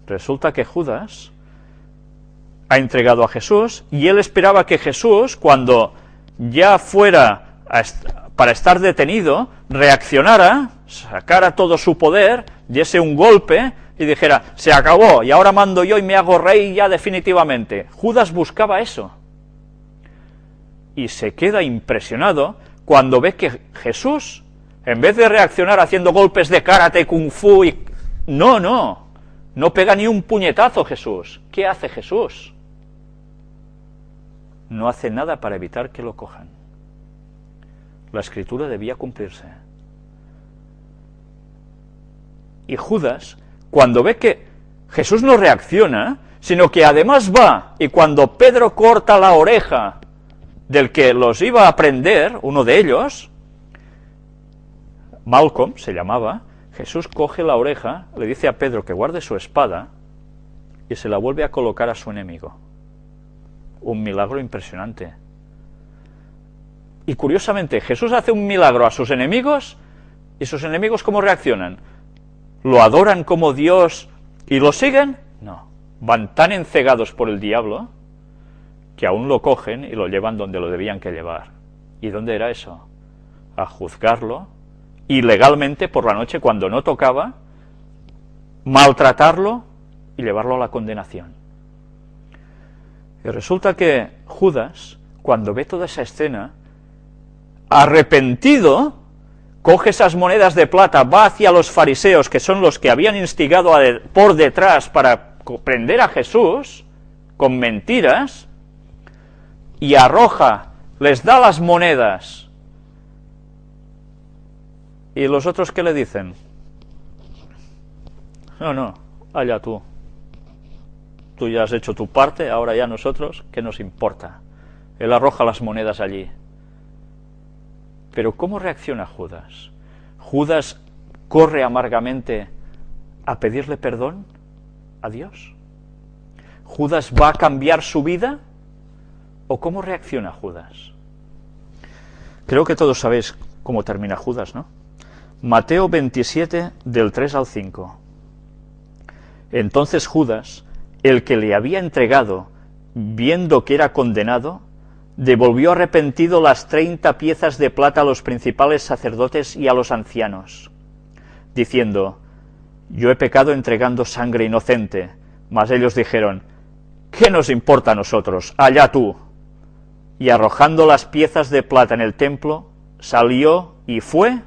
resulta que Judas ha entregado a Jesús, y él esperaba que Jesús, cuando ya fuera para estar detenido, reaccionara, sacara todo su poder, diese un golpe y dijera, se acabó, y ahora mando yo y me hago rey ya definitivamente. Judas buscaba eso. Y se queda impresionado cuando ve que Jesús, en vez de reaccionar haciendo golpes de karate, kung fu, no pega ni un puñetazo Jesús. ¿Qué hace Jesús? No hace nada para evitar que lo cojan. La escritura debía cumplirse. Y Judas, cuando ve que Jesús no reacciona, sino que además va, y cuando Pedro corta la oreja del que los iba a prender, uno de ellos, Malcolm se llamaba, Jesús coge la oreja, le dice a Pedro que guarde su espada, y se la vuelve a colocar a su enemigo. Un milagro impresionante. Y curiosamente, Jesús hace un milagro a sus enemigos, y sus enemigos ¿cómo reaccionan? ¿Lo adoran como Dios y lo siguen? No. Van tan encegados por el diablo que aún lo cogen y lo llevan donde lo debían que llevar. ¿Y dónde era eso? A juzgarlo, ilegalmente por la noche cuando no tocaba, maltratarlo y llevarlo a la condenación. Y resulta que Judas, cuando ve toda esa escena, arrepentido, coge esas monedas de plata, va hacia los fariseos, que son los que habían instigado por detrás para prender a Jesús, con mentiras, y arroja les da las monedas. ¿Y los otros qué le dicen? No, no, allá tú. Tú ya has hecho tu parte, ahora ya nosotros, ¿qué nos importa? Él arroja las monedas allí. Pero ¿cómo reacciona Judas? ¿Judas corre amargamente a pedirle perdón a Dios? ¿Judas va a cambiar su vida? ¿O cómo reacciona Judas? Creo que todos sabéis cómo termina Judas, ¿no? Mateo 27, del 3 al 5. Entonces Judas, el que le había entregado, viendo que era condenado, devolvió arrepentido las 30 piezas de plata a los principales sacerdotes y a los ancianos, diciendo: yo he pecado entregando sangre inocente. Mas ellos dijeron: ¿qué nos importa a nosotros? Allá tú. Y arrojando las piezas de plata en el templo, salió y fue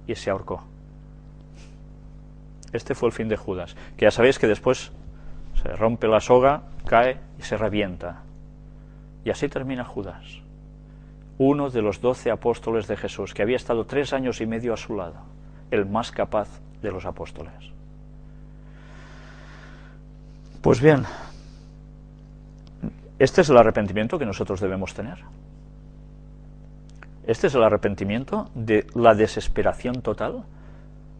y se ahorcó. Este fue el fin de Judas, que ya sabéis que después se rompe la soga, cae y se revienta. Y así termina Judas, uno de los 12 apóstoles de Jesús, que había estado 3 años y medio a su lado, el más capaz de los apóstoles. Pues bien, este es el arrepentimiento que nosotros debemos tener. Este es el arrepentimiento de la desesperación total,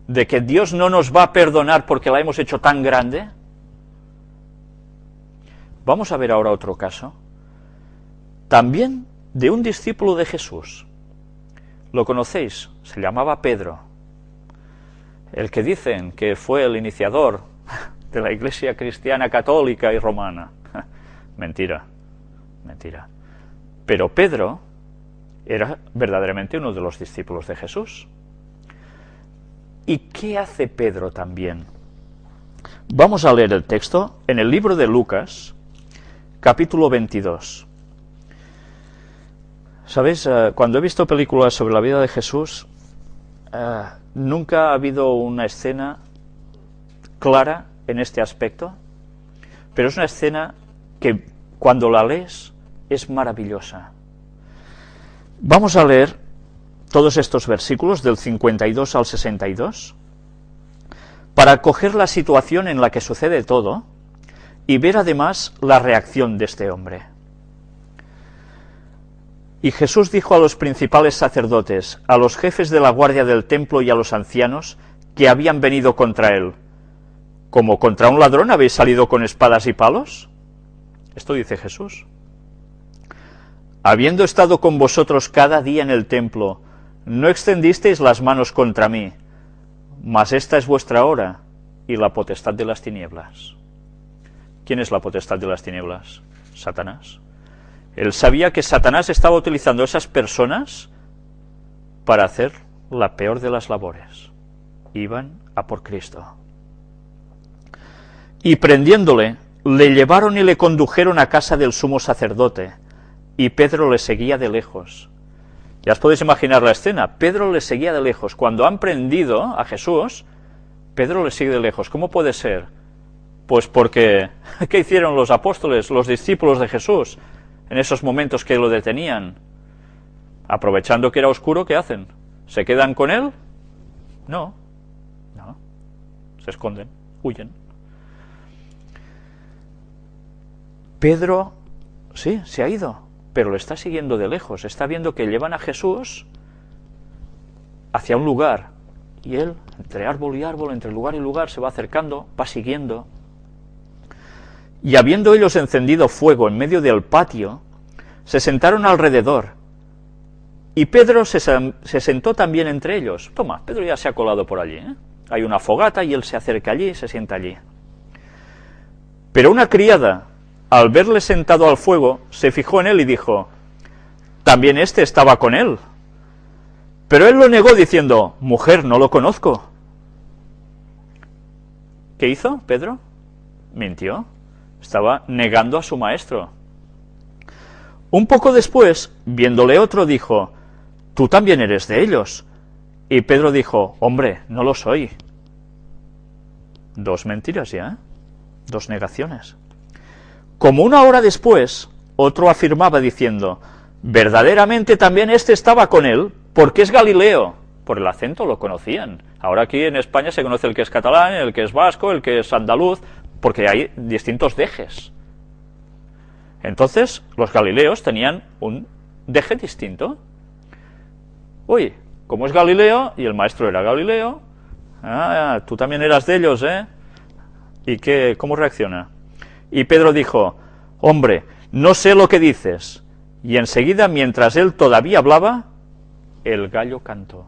de que Dios no nos va a perdonar porque la hemos hecho tan grande. Vamos a ver ahora otro caso, también de un discípulo de Jesús. Lo conocéis, se llamaba Pedro, el que dicen que fue el iniciador de la Iglesia cristiana católica y romana. Mentira, mentira. Pero Pedro era verdaderamente uno de los discípulos de Jesús. ¿Y qué hace Pedro también? Vamos a leer el texto en el libro de Lucas, capítulo 22. ¿Sabéis? Cuando he visto películas sobre la vida de Jesús, nunca ha habido una escena clara en este aspecto, pero es una escena que cuando la lees es maravillosa. Vamos a leer todos estos versículos del 52 al 62 para coger la situación en la que sucede todo y ver además la reacción de este hombre. Y Jesús dijo a los principales sacerdotes, a los jefes de la guardia del templo y a los ancianos que habían venido contra él: ¿como contra un ladrón habéis salido con espadas y palos? Esto dice Jesús. Habiendo estado con vosotros cada día en el templo, no extendisteis las manos contra mí, mas esta es vuestra hora y la potestad de las tinieblas. ¿Quién es la potestad de las tinieblas? Satanás. Él sabía que Satanás estaba utilizando a esas personas para hacer la peor de las labores. Iban a por Cristo. Y prendiéndole, le llevaron y le condujeron a casa del sumo sacerdote, y Pedro le seguía de lejos. Ya os podéis imaginar la escena. Pedro le seguía de lejos. Cuando han prendido a Jesús, Pedro le sigue de lejos. ¿Cómo puede ser? Pues porque, ¿qué hicieron los apóstoles, los discípulos de Jesús, en esos momentos que lo detenían? Aprovechando que era oscuro, ¿qué hacen? ¿Se quedan con él? No, no, se esconden, huyen. Pedro, sí, se ha ido, pero lo está siguiendo de lejos, está viendo que llevan a Jesús hacia un lugar, y él, entre árbol y árbol, entre lugar y lugar, se va acercando, va siguiendo. Y habiendo ellos encendido fuego en medio del patio, se sentaron alrededor, y Pedro se sentó también entre ellos. Toma, Pedro ya se ha colado por allí, ¿eh? Hay una fogata y él se acerca allí y se sienta allí. Pero una criada, al verle sentado al fuego, se fijó en él y dijo: también este estaba con él. Pero él lo negó diciendo: mujer, no lo conozco. ¿Qué hizo Pedro? Mintió. Estaba negando a su maestro. Un poco después, viéndole otro, dijo: tú también eres de ellos. Y Pedro dijo: hombre, no lo soy. 2 mentiras ya, 2 negaciones. Como una hora después, otro afirmaba diciendo: verdaderamente también este estaba con él, porque es Galileo. Por el acento lo conocían. Ahora aquí en España se conoce el que es catalán, el que es vasco, el que es andaluz, porque hay distintos dejes. Entonces, los galileos tenían un deje distinto. Uy, como es Galileo, y el maestro era Galileo, tú también eras de ellos, ¿eh? ¿Y qué, cómo reacciona? Y Pedro dijo, hombre, no sé lo que dices. Y enseguida, mientras él todavía hablaba, el gallo cantó.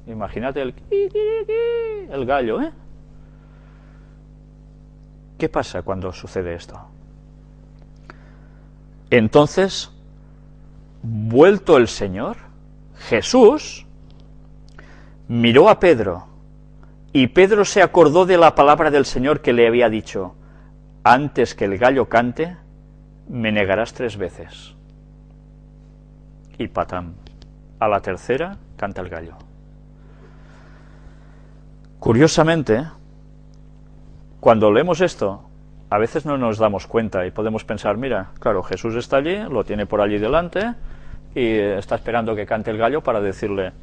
Imagínate el gallo, ¿eh? ¿Qué pasa cuando sucede esto? Entonces, vuelto el Señor, Jesús miró a Pedro, y Pedro se acordó de la palabra del Señor que le había dicho, antes que el gallo cante, me negarás 3 veces. Y patam, a la tercera canta el gallo. Curiosamente, cuando leemos esto, a veces no nos damos cuenta y podemos pensar, mira, claro, Jesús está allí, lo tiene por allí delante y está esperando que cante el gallo para decirle,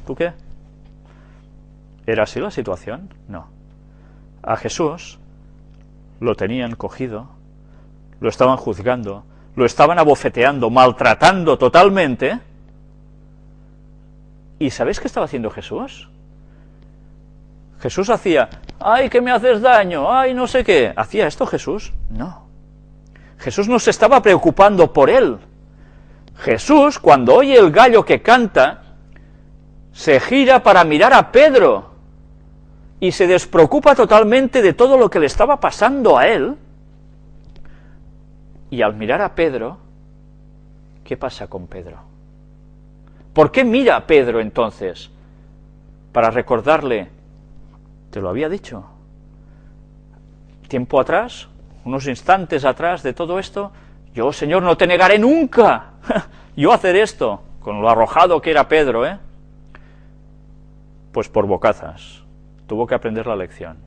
¿tú qué? ¿Era así la situación? No. A Jesús lo tenían cogido, lo estaban juzgando, lo estaban abofeteando, maltratando totalmente. ¿Y sabéis qué estaba haciendo Jesús? Jesús hacía, ¡ay, que me haces daño! ¡Ay, no sé qué! ¿Hacía esto Jesús? No. Jesús no se estaba preocupando por él. Jesús, cuando oye el gallo que canta, se gira para mirar a Pedro y se despreocupa totalmente de todo lo que le estaba pasando a él. Y al mirar a Pedro, ¿qué pasa con Pedro? ¿Por qué mira a Pedro entonces? Para recordarle, te lo había dicho, tiempo atrás, unos instantes atrás de todo esto, yo, Señor, no te negaré nunca, yo hacer esto, con lo arrojado que era Pedro, pues por bocazas, tuvo que aprender la lección,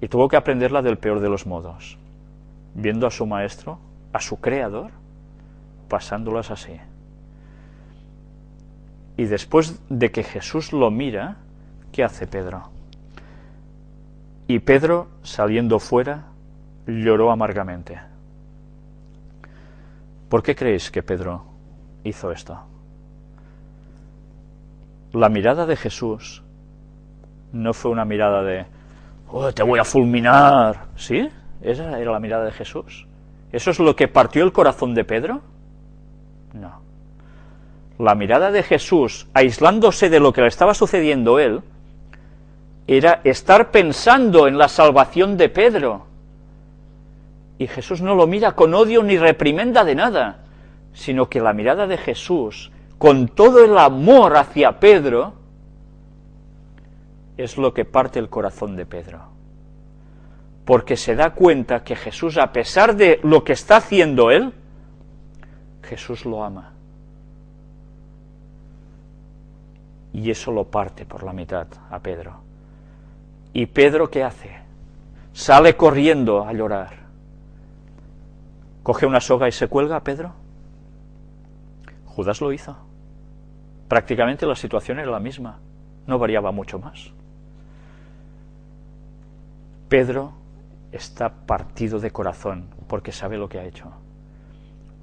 y tuvo que aprenderla del peor de los modos, viendo a su maestro, a su creador, pasándolas así. Y después de que Jesús lo mira, ¿qué hace Pedro? Y Pedro, saliendo fuera, lloró amargamente. ¿Por qué creéis que Pedro hizo esto? La mirada de Jesús no fue una mirada de, ¡oh, te voy a fulminar! ¿Sí? ¿Esa era la mirada de Jesús? ¿Eso es lo que partió el corazón de Pedro? No. La mirada de Jesús, aislándose de lo que le estaba sucediendo a él, era estar pensando en la salvación de Pedro. Y Jesús no lo mira con odio ni reprimenda de nada, sino que la mirada de Jesús, con todo el amor hacia Pedro, es lo que parte el corazón de Pedro. Porque se da cuenta que Jesús, a pesar de lo que está haciendo él, Jesús lo ama. Y eso lo parte por la mitad a Pedro. ¿Y Pedro qué hace? Sale corriendo a llorar. ¿Coge una soga y se cuelga a Pedro? Judas lo hizo. Prácticamente la situación era la misma, no variaba mucho más. Pedro está partido de corazón porque sabe lo que ha hecho.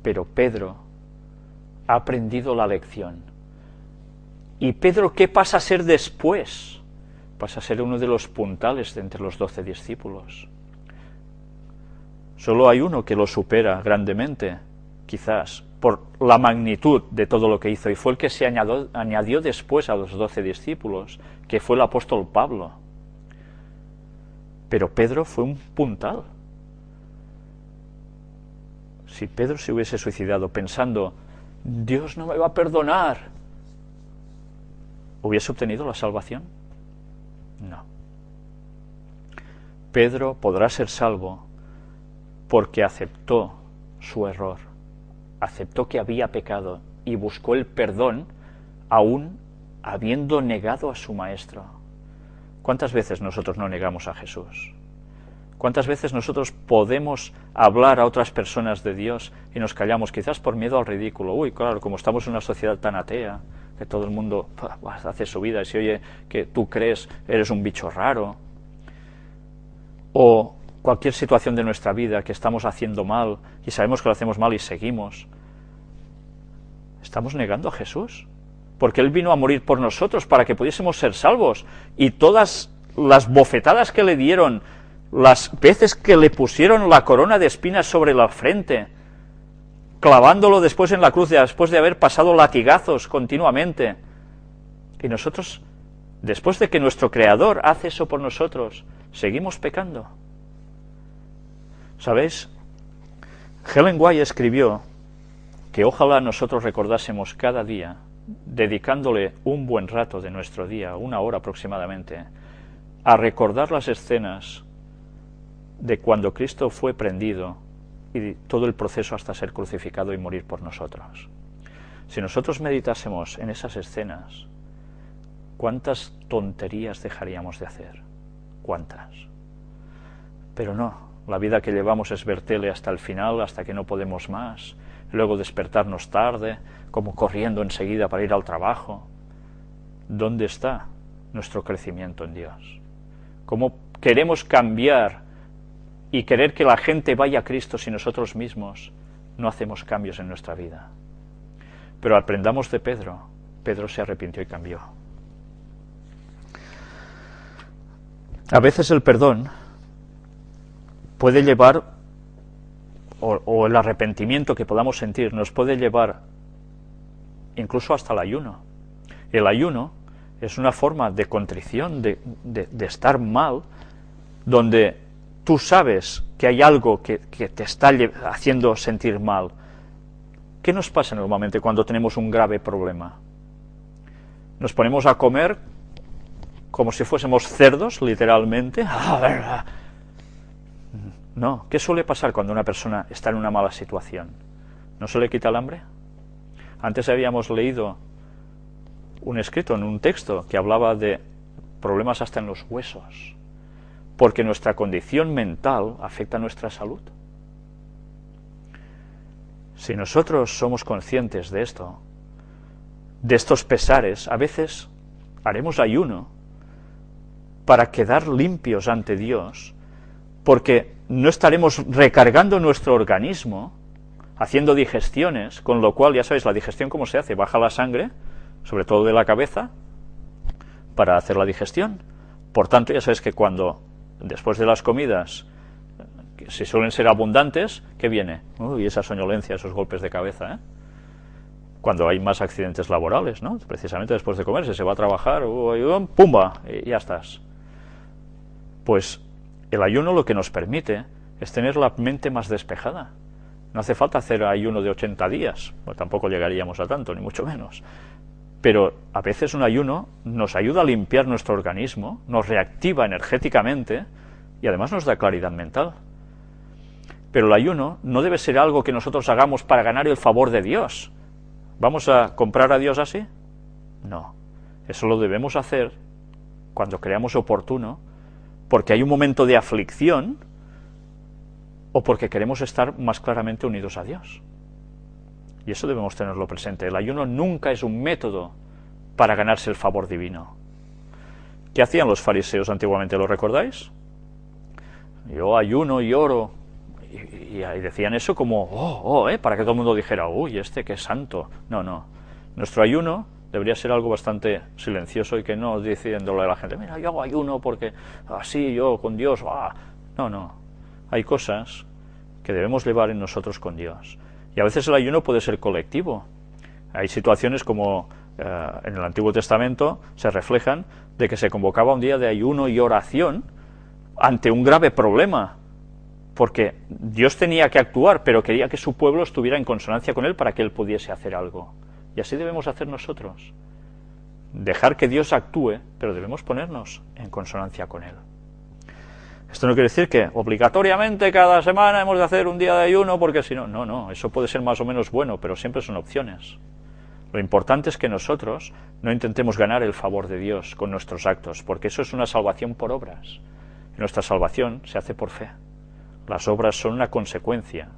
Pero Pedro ha aprendido la lección. ¿Y Pedro qué pasa a ser después? Pasa a ser uno de los puntales de entre los 12 discípulos. Solo hay uno que lo supera grandemente, quizás, por la magnitud de todo lo que hizo, y fue el que se añadió después a los 12 discípulos, que fue el apóstol Pablo. Pero Pedro fue un puntal. Si Pedro se hubiese suicidado pensando, Dios no me va a perdonar, ¿hubiese obtenido la salvación? No. Pedro podrá ser salvo porque aceptó su error, aceptó que había pecado y buscó el perdón aún habiendo negado a su maestro. ¿Cuántas veces nosotros no negamos a Jesús? ¿Cuántas veces nosotros podemos hablar a otras personas de Dios y nos callamos, quizás por miedo al ridículo? Uy, claro, como estamos en una sociedad tan atea, que todo el mundo hace su vida y se oye que tú crees, eres un bicho raro. O cualquier situación de nuestra vida que estamos haciendo mal y sabemos que lo hacemos mal y seguimos. ¿Estamos negando a Jesús? Porque Él vino a morir por nosotros para que pudiésemos ser salvos. Y todas las bofetadas que le dieron, las veces que le pusieron la corona de espinas sobre la frente, clavándolo después en la cruz, después de haber pasado latigazos continuamente. Y nosotros, después de que nuestro Creador hace eso por nosotros, seguimos pecando. ¿Sabéis? Ellen White escribió que ojalá nosotros recordásemos cada día, dedicándole un buen rato de nuestro día, 1 hora aproximadamente, a recordar las escenas de cuando Cristo fue prendido y todo el proceso hasta ser crucificado y morir por nosotros. Si nosotros meditásemos en esas escenas, ¿cuántas tonterías dejaríamos de hacer? ¿Cuántas? Pero no, la vida que llevamos es ver tele hasta el final, hasta que no podemos más, luego despertarnos tarde, como corriendo enseguida para ir al trabajo. ¿Dónde está nuestro crecimiento en Dios? ¿Cómo queremos cambiar y querer que la gente vaya a Cristo si nosotros mismos no hacemos cambios en nuestra vida? Pero aprendamos de Pedro. Pedro se arrepintió y cambió. A veces el perdón puede llevar, o el arrepentimiento que podamos sentir, nos puede llevar incluso hasta el ayuno. El ayuno es una forma de contrición, de estar mal, donde tú sabes que hay algo que te está haciendo sentir mal. ¿Qué nos pasa normalmente cuando tenemos un grave problema? Nos ponemos a comer como si fuésemos cerdos, literalmente. No, ¿qué suele pasar cuando una persona está en una mala situación? ¿No se le quita el hambre? Antes habíamos leído un escrito en un texto que hablaba de problemas hasta en los huesos, porque nuestra condición mental afecta a nuestra salud. Si nosotros somos conscientes de esto, de estos pesares, a veces haremos ayuno para quedar limpios ante Dios, porque no estaremos recargando nuestro organismo, haciendo digestiones, con lo cual, ya sabéis, la digestión cómo se hace, baja la sangre, sobre todo de la cabeza, para hacer la digestión. Por tanto, ya sabéis que cuando, después de las comidas, que si suelen ser abundantes, ¿qué viene? Uy, esa soñolencia, esos golpes de cabeza, ¿eh? Cuando hay más accidentes laborales, ¿no? Precisamente después de comer, se va a trabajar, ¡pumba! Y ya estás. Pues el ayuno lo que nos permite es tener la mente más despejada. No hace falta hacer ayuno de 80 días, pues tampoco llegaríamos a tanto, ni mucho menos. Pero a veces un ayuno nos ayuda a limpiar nuestro organismo, nos reactiva energéticamente y además nos da claridad mental. Pero el ayuno no debe ser algo que nosotros hagamos para ganar el favor de Dios. ¿Vamos a comprar a Dios así? No. Eso lo debemos hacer cuando creamos oportuno, porque hay un momento de aflicción o porque queremos estar más claramente unidos a Dios. Y eso debemos tenerlo presente. El ayuno nunca es un método para ganarse el favor divino. ¿Qué hacían los fariseos antiguamente? ¿Lo recordáis? Yo ayuno y oro. Y decían eso como, para que todo el mundo dijera, uy, que es santo. No, no. Nuestro ayuno debería ser algo bastante silencioso y que no diciéndole a la gente, mira, yo hago ayuno porque así yo con Dios, No, no. Hay cosas que debemos llevar en nosotros con Dios. Y a veces el ayuno puede ser colectivo. Hay situaciones como en el Antiguo Testamento se reflejan de que se convocaba un día de ayuno y oración ante un grave problema, porque Dios tenía que actuar, pero quería que su pueblo estuviera en consonancia con Él para que Él pudiese hacer algo. Y así debemos hacer nosotros. Dejar que Dios actúe, pero debemos ponernos en consonancia con Él. Esto no quiere decir que obligatoriamente cada semana hemos de hacer un día de ayuno, porque si no, no, eso puede ser más o menos bueno, pero siempre son opciones. Lo importante es que nosotros no intentemos ganar el favor de Dios con nuestros actos, porque eso es una salvación por obras. Nuestra salvación se hace por fe. Las obras son una consecuencia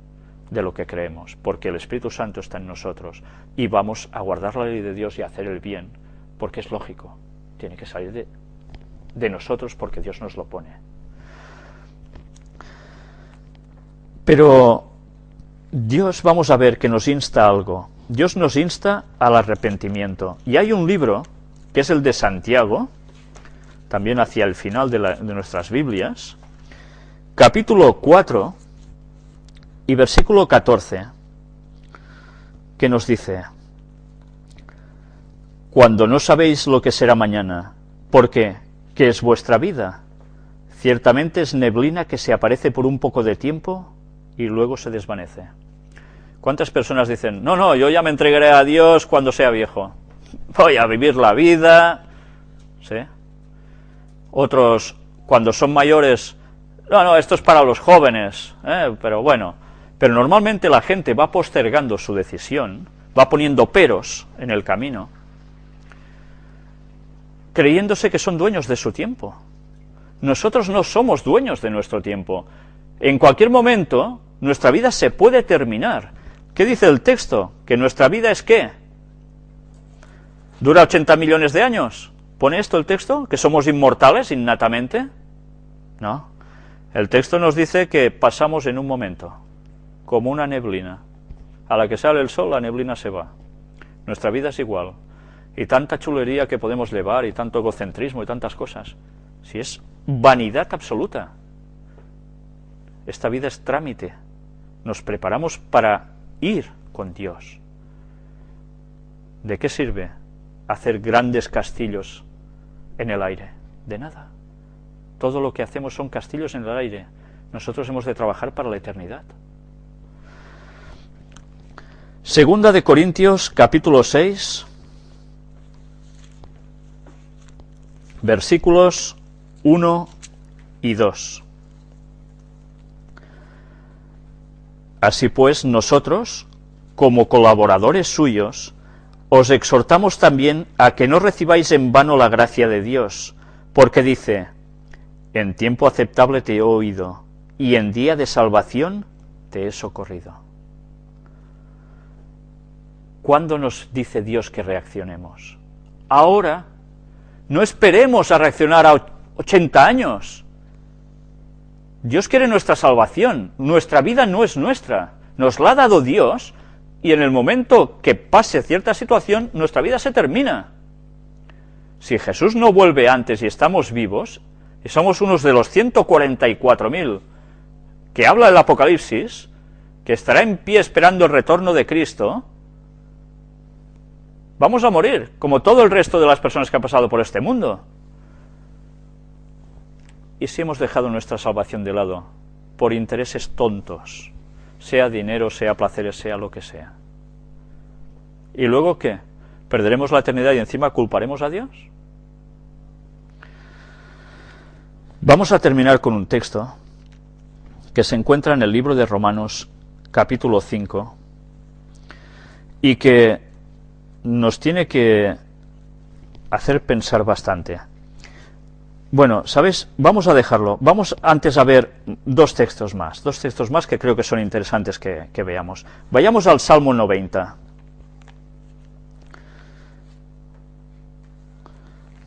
de lo que creemos, porque el Espíritu Santo está en nosotros y vamos a guardar la ley de Dios y a hacer el bien, porque es lógico, tiene que salir de nosotros porque Dios nos lo pone. Pero Dios, vamos a ver que nos insta a algo. Dios nos insta al arrepentimiento. Y hay un libro, que es el de Santiago, también hacia el final de nuestras Biblias, capítulo 4 y versículo 14, que nos dice: cuando no sabéis lo que será mañana, ¿por qué? ¿Qué es vuestra vida? Ciertamente es neblina que se aparece por un poco de tiempo y luego se desvanece. ¿Cuántas personas dicen, no, yo ya me entregaré a Dios cuando sea viejo, voy a vivir la vida? ¿Sí? Otros, cuando son mayores, no, esto es para los jóvenes, pero bueno. Pero normalmente la gente va postergando su decisión, va poniendo peros en el camino, creyéndose que son dueños de su tiempo. Nosotros no somos dueños de nuestro tiempo. En cualquier momento, nuestra vida se puede terminar. ¿Qué dice el texto? ¿Que nuestra vida es qué? ¿Dura 80 millones de años? ¿Pone esto el texto? ¿Que somos inmortales innatamente? No. El texto nos dice que pasamos en un momento, como una neblina. A la que sale el sol, la neblina se va. Nuestra vida es igual. Y tanta chulería que podemos llevar, y tanto egocentrismo, y tantas cosas. Si es vanidad absoluta. Esta vida es trámite. Nos preparamos para ir con Dios. ¿De qué sirve hacer grandes castillos en el aire? De nada. Todo lo que hacemos son castillos en el aire. Nosotros hemos de trabajar para la eternidad. Segunda de Corintios, capítulo 6, versículos 1 y 2. Así pues, nosotros, como colaboradores suyos, os exhortamos también a que no recibáis en vano la gracia de Dios, porque dice: en tiempo aceptable te he oído, y en día de salvación te he socorrido. ¿Cuándo nos dice Dios que reaccionemos? Ahora. No esperemos a reaccionar a 80 años. Dios quiere nuestra salvación. Nuestra vida no es nuestra. Nos la ha dado Dios, y en el momento que pase cierta situación, nuestra vida se termina. Si Jesús no vuelve antes y estamos vivos, y somos unos de los 144.000 que habla el Apocalipsis, que estará en pie esperando el retorno de Cristo, vamos a morir, como todo el resto de las personas que han pasado por este mundo. ¿Y si hemos dejado nuestra salvación de lado por intereses tontos, sea dinero, sea placeres, sea lo que sea? ¿Y luego qué? ¿Perderemos la eternidad y encima culparemos a Dios? Vamos a terminar con un texto que se encuentra en el libro de Romanos, capítulo 5, y que nos tiene que hacer pensar bastante. Bueno, ¿sabes? Vamos a dejarlo. Vamos antes a ver dos textos más que creo que son interesantes que veamos. Vayamos al Salmo 90.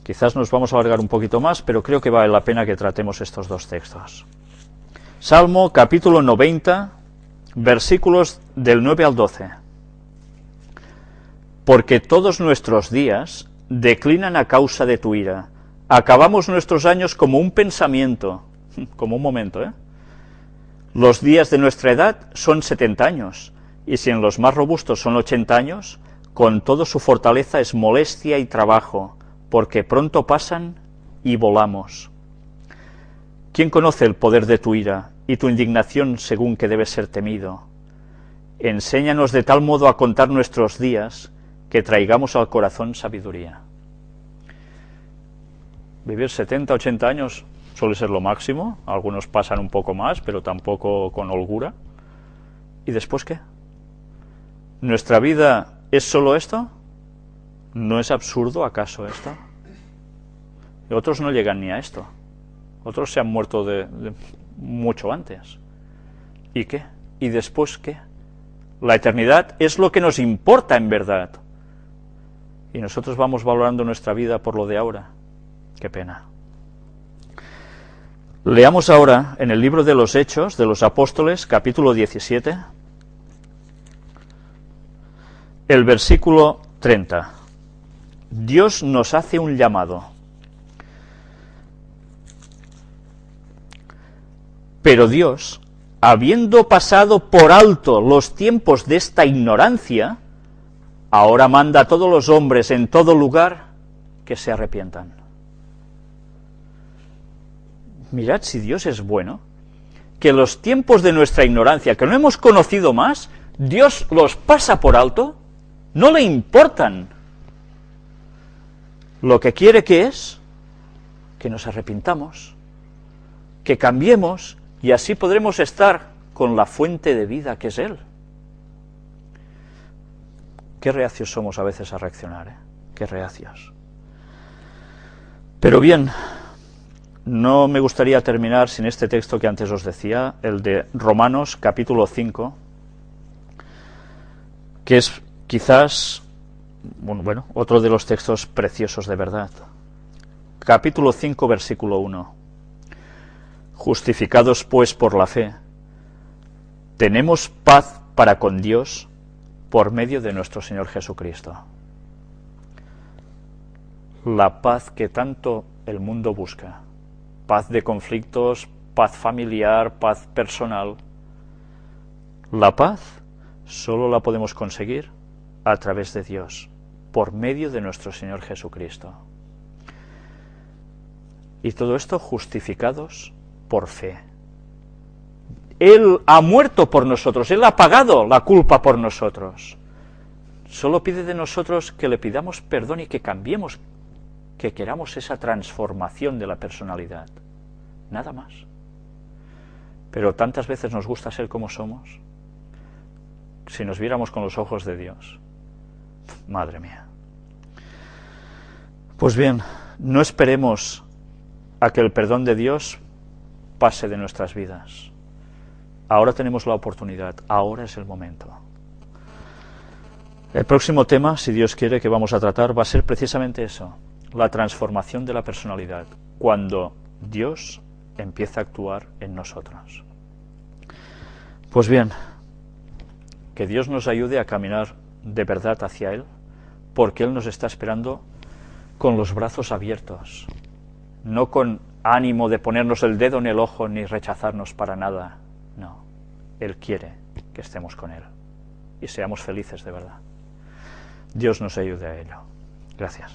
Quizás nos vamos a alargar un poquito más, pero creo que vale la pena que tratemos estos dos textos. Salmo capítulo 90, versículos del 9 al 12. Porque todos nuestros días declinan a causa de tu ira. Acabamos nuestros años como un pensamiento, como un momento, Los días de nuestra edad son 70 años, y si en los más robustos son 80 años, con todo su fortaleza es molestia y trabajo, porque pronto pasan y volamos. ¿Quién conoce el poder de tu ira y tu indignación según que debe ser temido? Enséñanos de tal modo a contar nuestros días, que traigamos al corazón sabiduría. Vivir 70, 80 años suele ser lo máximo, algunos pasan un poco más, pero tampoco con holgura. ¿Y después qué? ¿Nuestra vida es solo esto? ¿No es absurdo acaso esto? Y otros no llegan ni a esto. Otros se han muerto de mucho antes. ¿Y qué? ¿Y después qué? La eternidad es lo que nos importa en verdad. Y nosotros vamos valorando nuestra vida por lo de ahora. Qué pena. Leamos ahora en el libro de los Hechos de los Apóstoles, capítulo 17, el versículo 30. Dios nos hace un llamado. Pero Dios, habiendo pasado por alto los tiempos de esta ignorancia, ahora manda a todos los hombres en todo lugar que se arrepientan. Mirad si Dios es bueno, que los tiempos de nuestra ignorancia, que no hemos conocido más, Dios los pasa por alto, no le importan. Lo que quiere que es que nos arrepintamos, que cambiemos, y así podremos estar con la fuente de vida que es Él. Qué reacios somos a veces a reaccionar, ¿eh? Qué reacios. Pero bien, no me gustaría terminar sin este texto que antes os decía, el de Romanos capítulo 5, que es quizás, bueno, otro de los textos preciosos de verdad. Capítulo 5, versículo 1. Justificados pues por la fe, tenemos paz para con Dios por medio de nuestro Señor Jesucristo. La paz que tanto el mundo busca. Paz de conflictos, paz familiar, paz personal. La paz solo la podemos conseguir a través de Dios, por medio de nuestro Señor Jesucristo. Y todo esto justificados por fe. Él ha muerto por nosotros, Él ha pagado la culpa por nosotros. Solo pide de nosotros que le pidamos perdón y que cambiemos, que queramos esa transformación de la personalidad. Nada más. Pero tantas veces nos gusta ser como somos. Si nos viéramos con los ojos de Dios. Madre mía. Pues bien, no esperemos a que el perdón de Dios pase de nuestras vidas. Ahora tenemos la oportunidad, ahora es el momento. El próximo tema, si Dios quiere, que vamos a tratar va a ser precisamente eso, la transformación de la personalidad, cuando Dios empieza a actuar en nosotros. Pues bien, que Dios nos ayude a caminar de verdad hacia Él, porque Él nos está esperando con los brazos abiertos, no con ánimo de ponernos el dedo en el ojo ni rechazarnos para nada. No, Él quiere que estemos con Él y seamos felices de verdad. Dios nos ayude a ello. Gracias.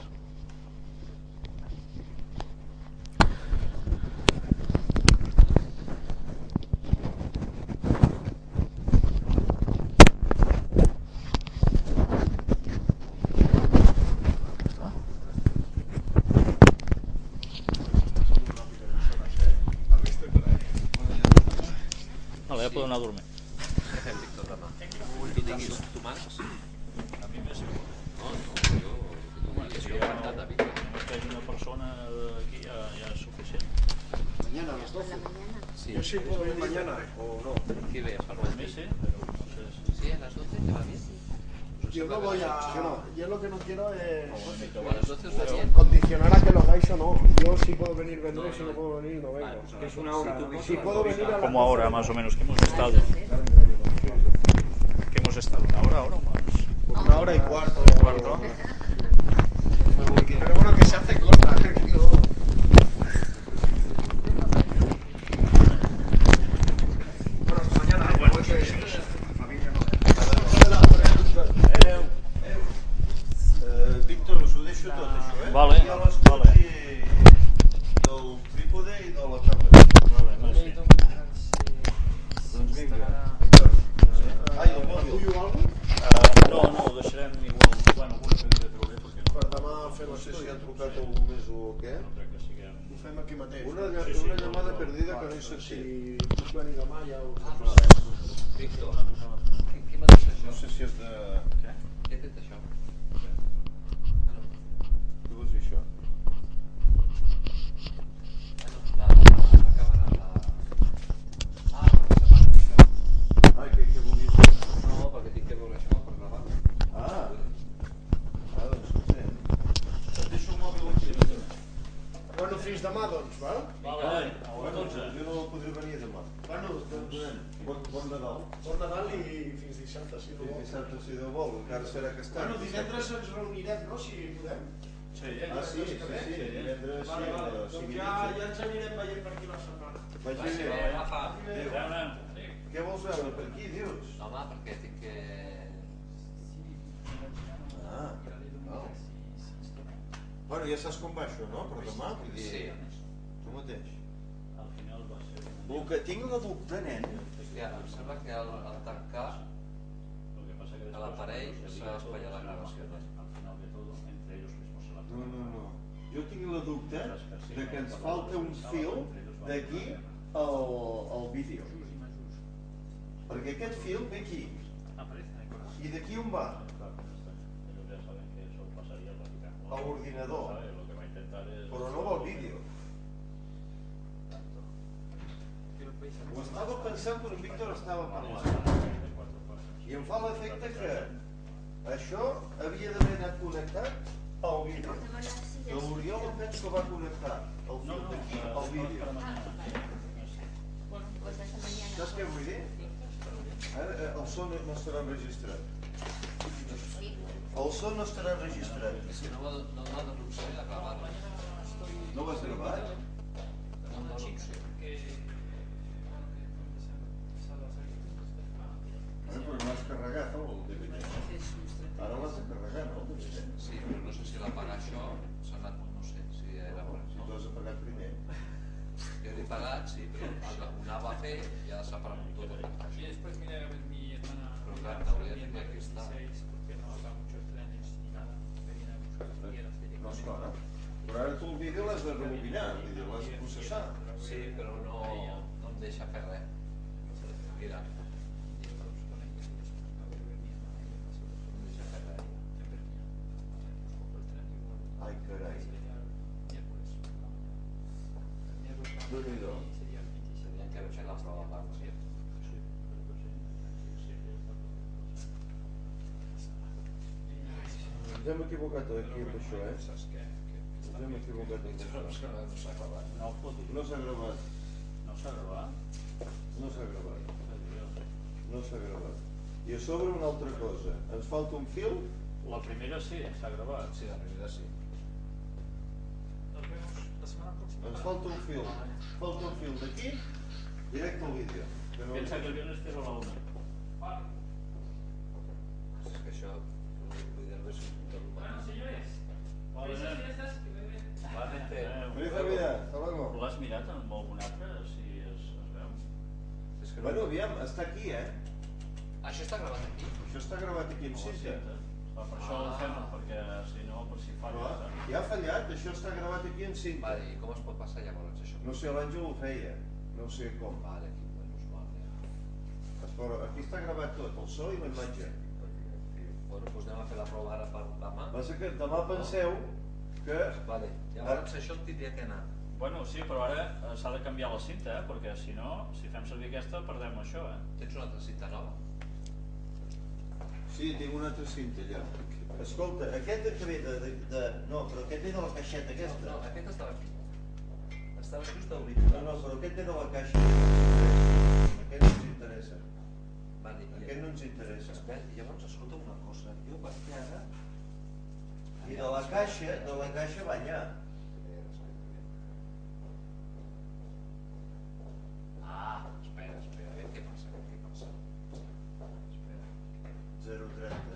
Ya puedo no dormir. ¿Tu manos? A mí me sirve. Una persona aquí ya es suficiente. Mañana a las 12. Sí. Yo sí puedo venir mañana o no. ¿Qué ves, Pablo? Pues me sé, pero no sé. Sí, a las 12 te va bien. Yo no voy a. Yo lo que no quiero es A las 12 está bien. condicionar a que lo hagáis o no. Yo sí puedo venir, vendré. Si no puedo venir, no vengo. Que es una hora. Si puedo venir a las Como ahora, más o menos, que hemos estado. Que hemos estado una hora o más. Una hora y cuarto. ¿Cuarto? Pero bueno, que se hace corta. Bueno, hasta mañana. Víctor, us ho deixo tot, això, eh? Vale, I a les vale. del trípode i de la càmera. Vale, merci. Doncs vinga. Ai, el mòbil. No, ho deixarem igual. Bueno, alguna cosa de trobaré perquè no Per demà fer No les sé si ha coses. trucat algú més o què. crec que siguem... Ho fem aquí mateix. Una llamada perdida que no he Si sentit. puc venir demà ja ho Víctor, qui m'ha dit això? No sé si és de... Què ha fet això? Què vols dir això? La demà, doncs, val? Vale, Bueno, jo no podré venir demà. Bueno, doncs, Bon Nadal. bon Nadal i fins dissabte, si no I vol. dissabte, si Déu vol, encara serà aquest any. Bueno, divendres ens reunirem, no?, si podem. Sí, Ah, sí, divendres sí, Vale, a vale. les Doncs 5 i ja mitja. ens anirem veient per aquí la setmana. Vagi bé. Agafa. Adéu. Què vols veure per aquí, dius? No, home, perquè tinc que... Ah, val. Bueno, ja saps com va això, no? Per demà, vull dir... Sí. Tu mateix. al final va ser... El que tinc la dubte, nen, Hòstia, em sembla que al tancar Lo que pasa que a l'aparell s'ha espatllat la gravació. Al final de todo, entre ellos mismos se la no. Jo tinc la dubte de que ens falta un fil d'aquí al vídeo. Perquè aquest fil ve aquí. I d'aquí on va? Ellos ya saben que eso pasaría lógicamente. A l'ordinador. Lo que va a intentar es... Però no va al vídeo. Ho estava pensant quan en Víctor estava parlant. I em fa l'efecte que això havia d'haver anat connectat al vídeo. Que l'Oriol em penso que va connectar el fil d'aquí al vídeo. Saps què vull dir? Ara el so no estarà enregistrat. El so no estarà enregistrat. Si no va de l'opció de gravar-la. No vas gravar? No de l'opció. Però no has carregat el DVD. Ara l'has de carregar, no? El DVD. Sí, però no sé si l'apagar això s'ha anat, no sé si era... Si tu has apagat primer. Jo l'he pagat, sí, però ho anava a fer i ara s'ha parat tot el muntatge. Y después vine a ver mi hermana. Pero claro, todavía tenía que estar. 16, porque no haga muchos trenes ni nada. Me viene a buscar las guías de No, esclar. Però ara tu el vídeo l'has de rebobinar, vull dir, l'has de processar. Sí, però no em deixa fer res. Mira, no em deixa fer res. Ai, carai. Déu-n'hi-do. Tenien que haver fet la prova abans. Ens hem equivocat aquí amb això, Ens hem equivocat amb això. No s'ha acabat. No foto. No s'ha gravat. No s'ha gravat. No s'ha gravat. No s'ha gravat. I a sobre una altra cosa. Ens falta un fil? La primera sí, s'ha gravat. Sí, la primera sí. Nos vemos la semana próxima. Ens falta un fil. Falta un fil d'aquí, directe al vídeo. Que no... Piensa que el viernes cierro la 1. Vale. És que això vull dir-vos un tot Bueno, humà. señores. Vale, Felices nen. fiestas, que beben. Igualmente. Feliz Navidad, hasta luego. L'has mirat amb algun altre, si es veu? És que no... Bueno, aviam, està aquí, Això està gravat aquí? Això està gravat aquí en cinta. Per això ho fem, perquè si no, per si falla. Però ja ha fallat, això està gravat aquí en cinta. Vale, i com es pot passar llavors això? No sé, l'Àngel ho feia, no sé com. Vale, aquí, menys mal. Però aquí està gravat tot, el so i la imatge. Bueno, doncs anem a fer la prova ara per demà. Passa que demà penseu que... Vale, llavors això tindria que anar. Bueno, sí, però ara s'ha de canviar la cinta, perquè si no, si fem servir aquesta, perdem això, Tens una altra cinta nova? Sí, tinc una altra cinta allà. Escolta, aquest que ve No, però aquest ve de la caixeta aquesta. No, aquest estava aquí. Estava just al No, vídeo. no, però aquest ve de la caixa. Aquest no ens interessa. Vale, Aquest no ens interessa. Espera, i llavors escolta una cosa. Jo perquè ara... I de la caixa va allà. Ah, espera, a veure què passa, Espera. 0,30.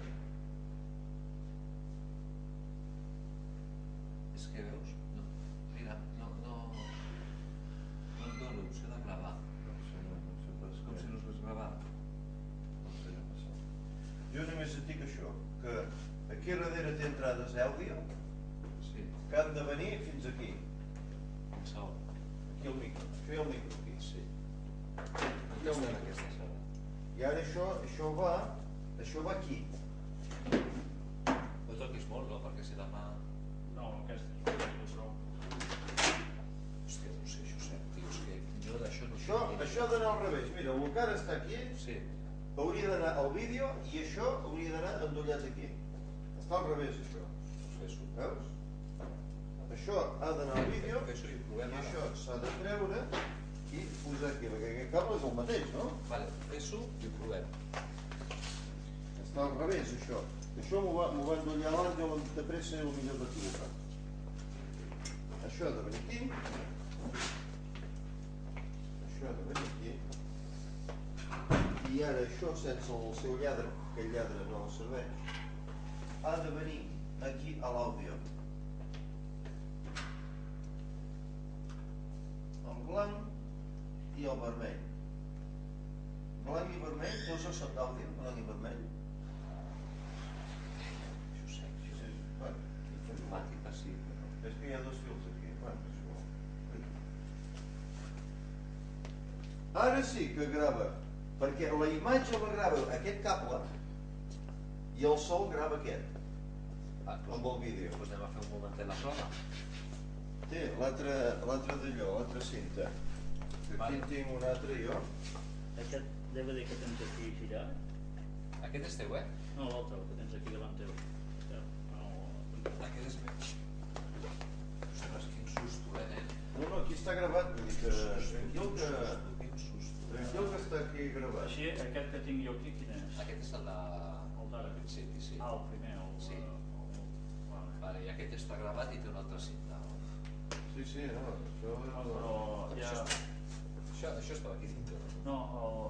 És que veus? No, mira, no em dóna l'opció de gravar. És com si no es hagués gravat. No sé què passa. Jo només et dic això, que aquí darrere té entrades àudio, Sí, que han de venir fins aquí. pensava. Aquí el micro. Això hi ha el micro aquí. Sí. Aquí hi ha el micro. Aquesta sala. I ara això va aquí. No toquis molt, no? Perquè si demà... No, aquesta és prou. Hòstia, no sé, això sé, tio, és que jo d'això no Això ha d'anar al revés. Mira, el que ara està aquí Sí, hauria d'anar al vídeo i això hauria d'anar endollat aquí. Està al revés, això. ho sé, Veus? Això ha d'anar al vídeo Això hi i provem ara. això s'ha de treure i posar aquí, perquè aquest cable és el mateix, no? Vale, fes-ho i ho provem. Està al revés, això. Això m'ho va endollar l'Àngel de pressa i potser d'equivocar. Això ha de venir aquí. Això ha de venir aquí. I ara això, sense el seu lladre, que el lladre no serveix, ha de venir aquí a l'àudio. El blanc i el vermell. Blanc i vermell, tots els són d'àudio, blanc i vermell. Això sé, això sé. Bueno, Informàtica sí, però... és que hi ha dos fils aquí. Bueno, és igual. Ara sí que grava, perquè la imatge la grava aquest cable i el so el grava aquest, amb el vídeo. Doncs anem a fer un momentet la prova. Té l'altre d'allò, l'altra cinta. Aquí en tinc un altre jo. Aquest DVD que tens aquí girat? Aquest és teu, eh? No, l'altre, el que tens aquí davant teu. Aquest és meu. Ostres, quin susto, nen? No, aquí està gravat, vull dir que tranquil Quin susto. que està aquí gravat. Així, aquest que tinc jo aquí, quin és? Aquest és el de... El d'ara. Al principi, sí. Ah, el primer, el... Sí. Vale. Vale, i aquest està gravat i té una altra cinta. Sí, no, això... Però ja... Això estava aquí dintre. No,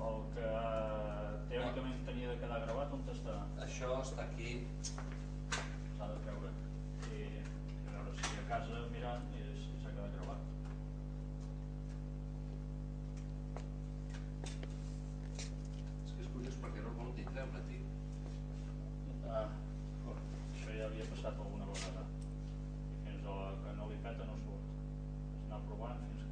el que teòricament tenia de quedar gravat, on està? Això està aquí. S'ha de treure. I a veure si a casa mirant i s'ha quedat gravat. És que és curiós perquè no vol ni treure, tio. Això ja havia passat alguna vegada. I fins que no li peta no surt. Has d'anar provant fins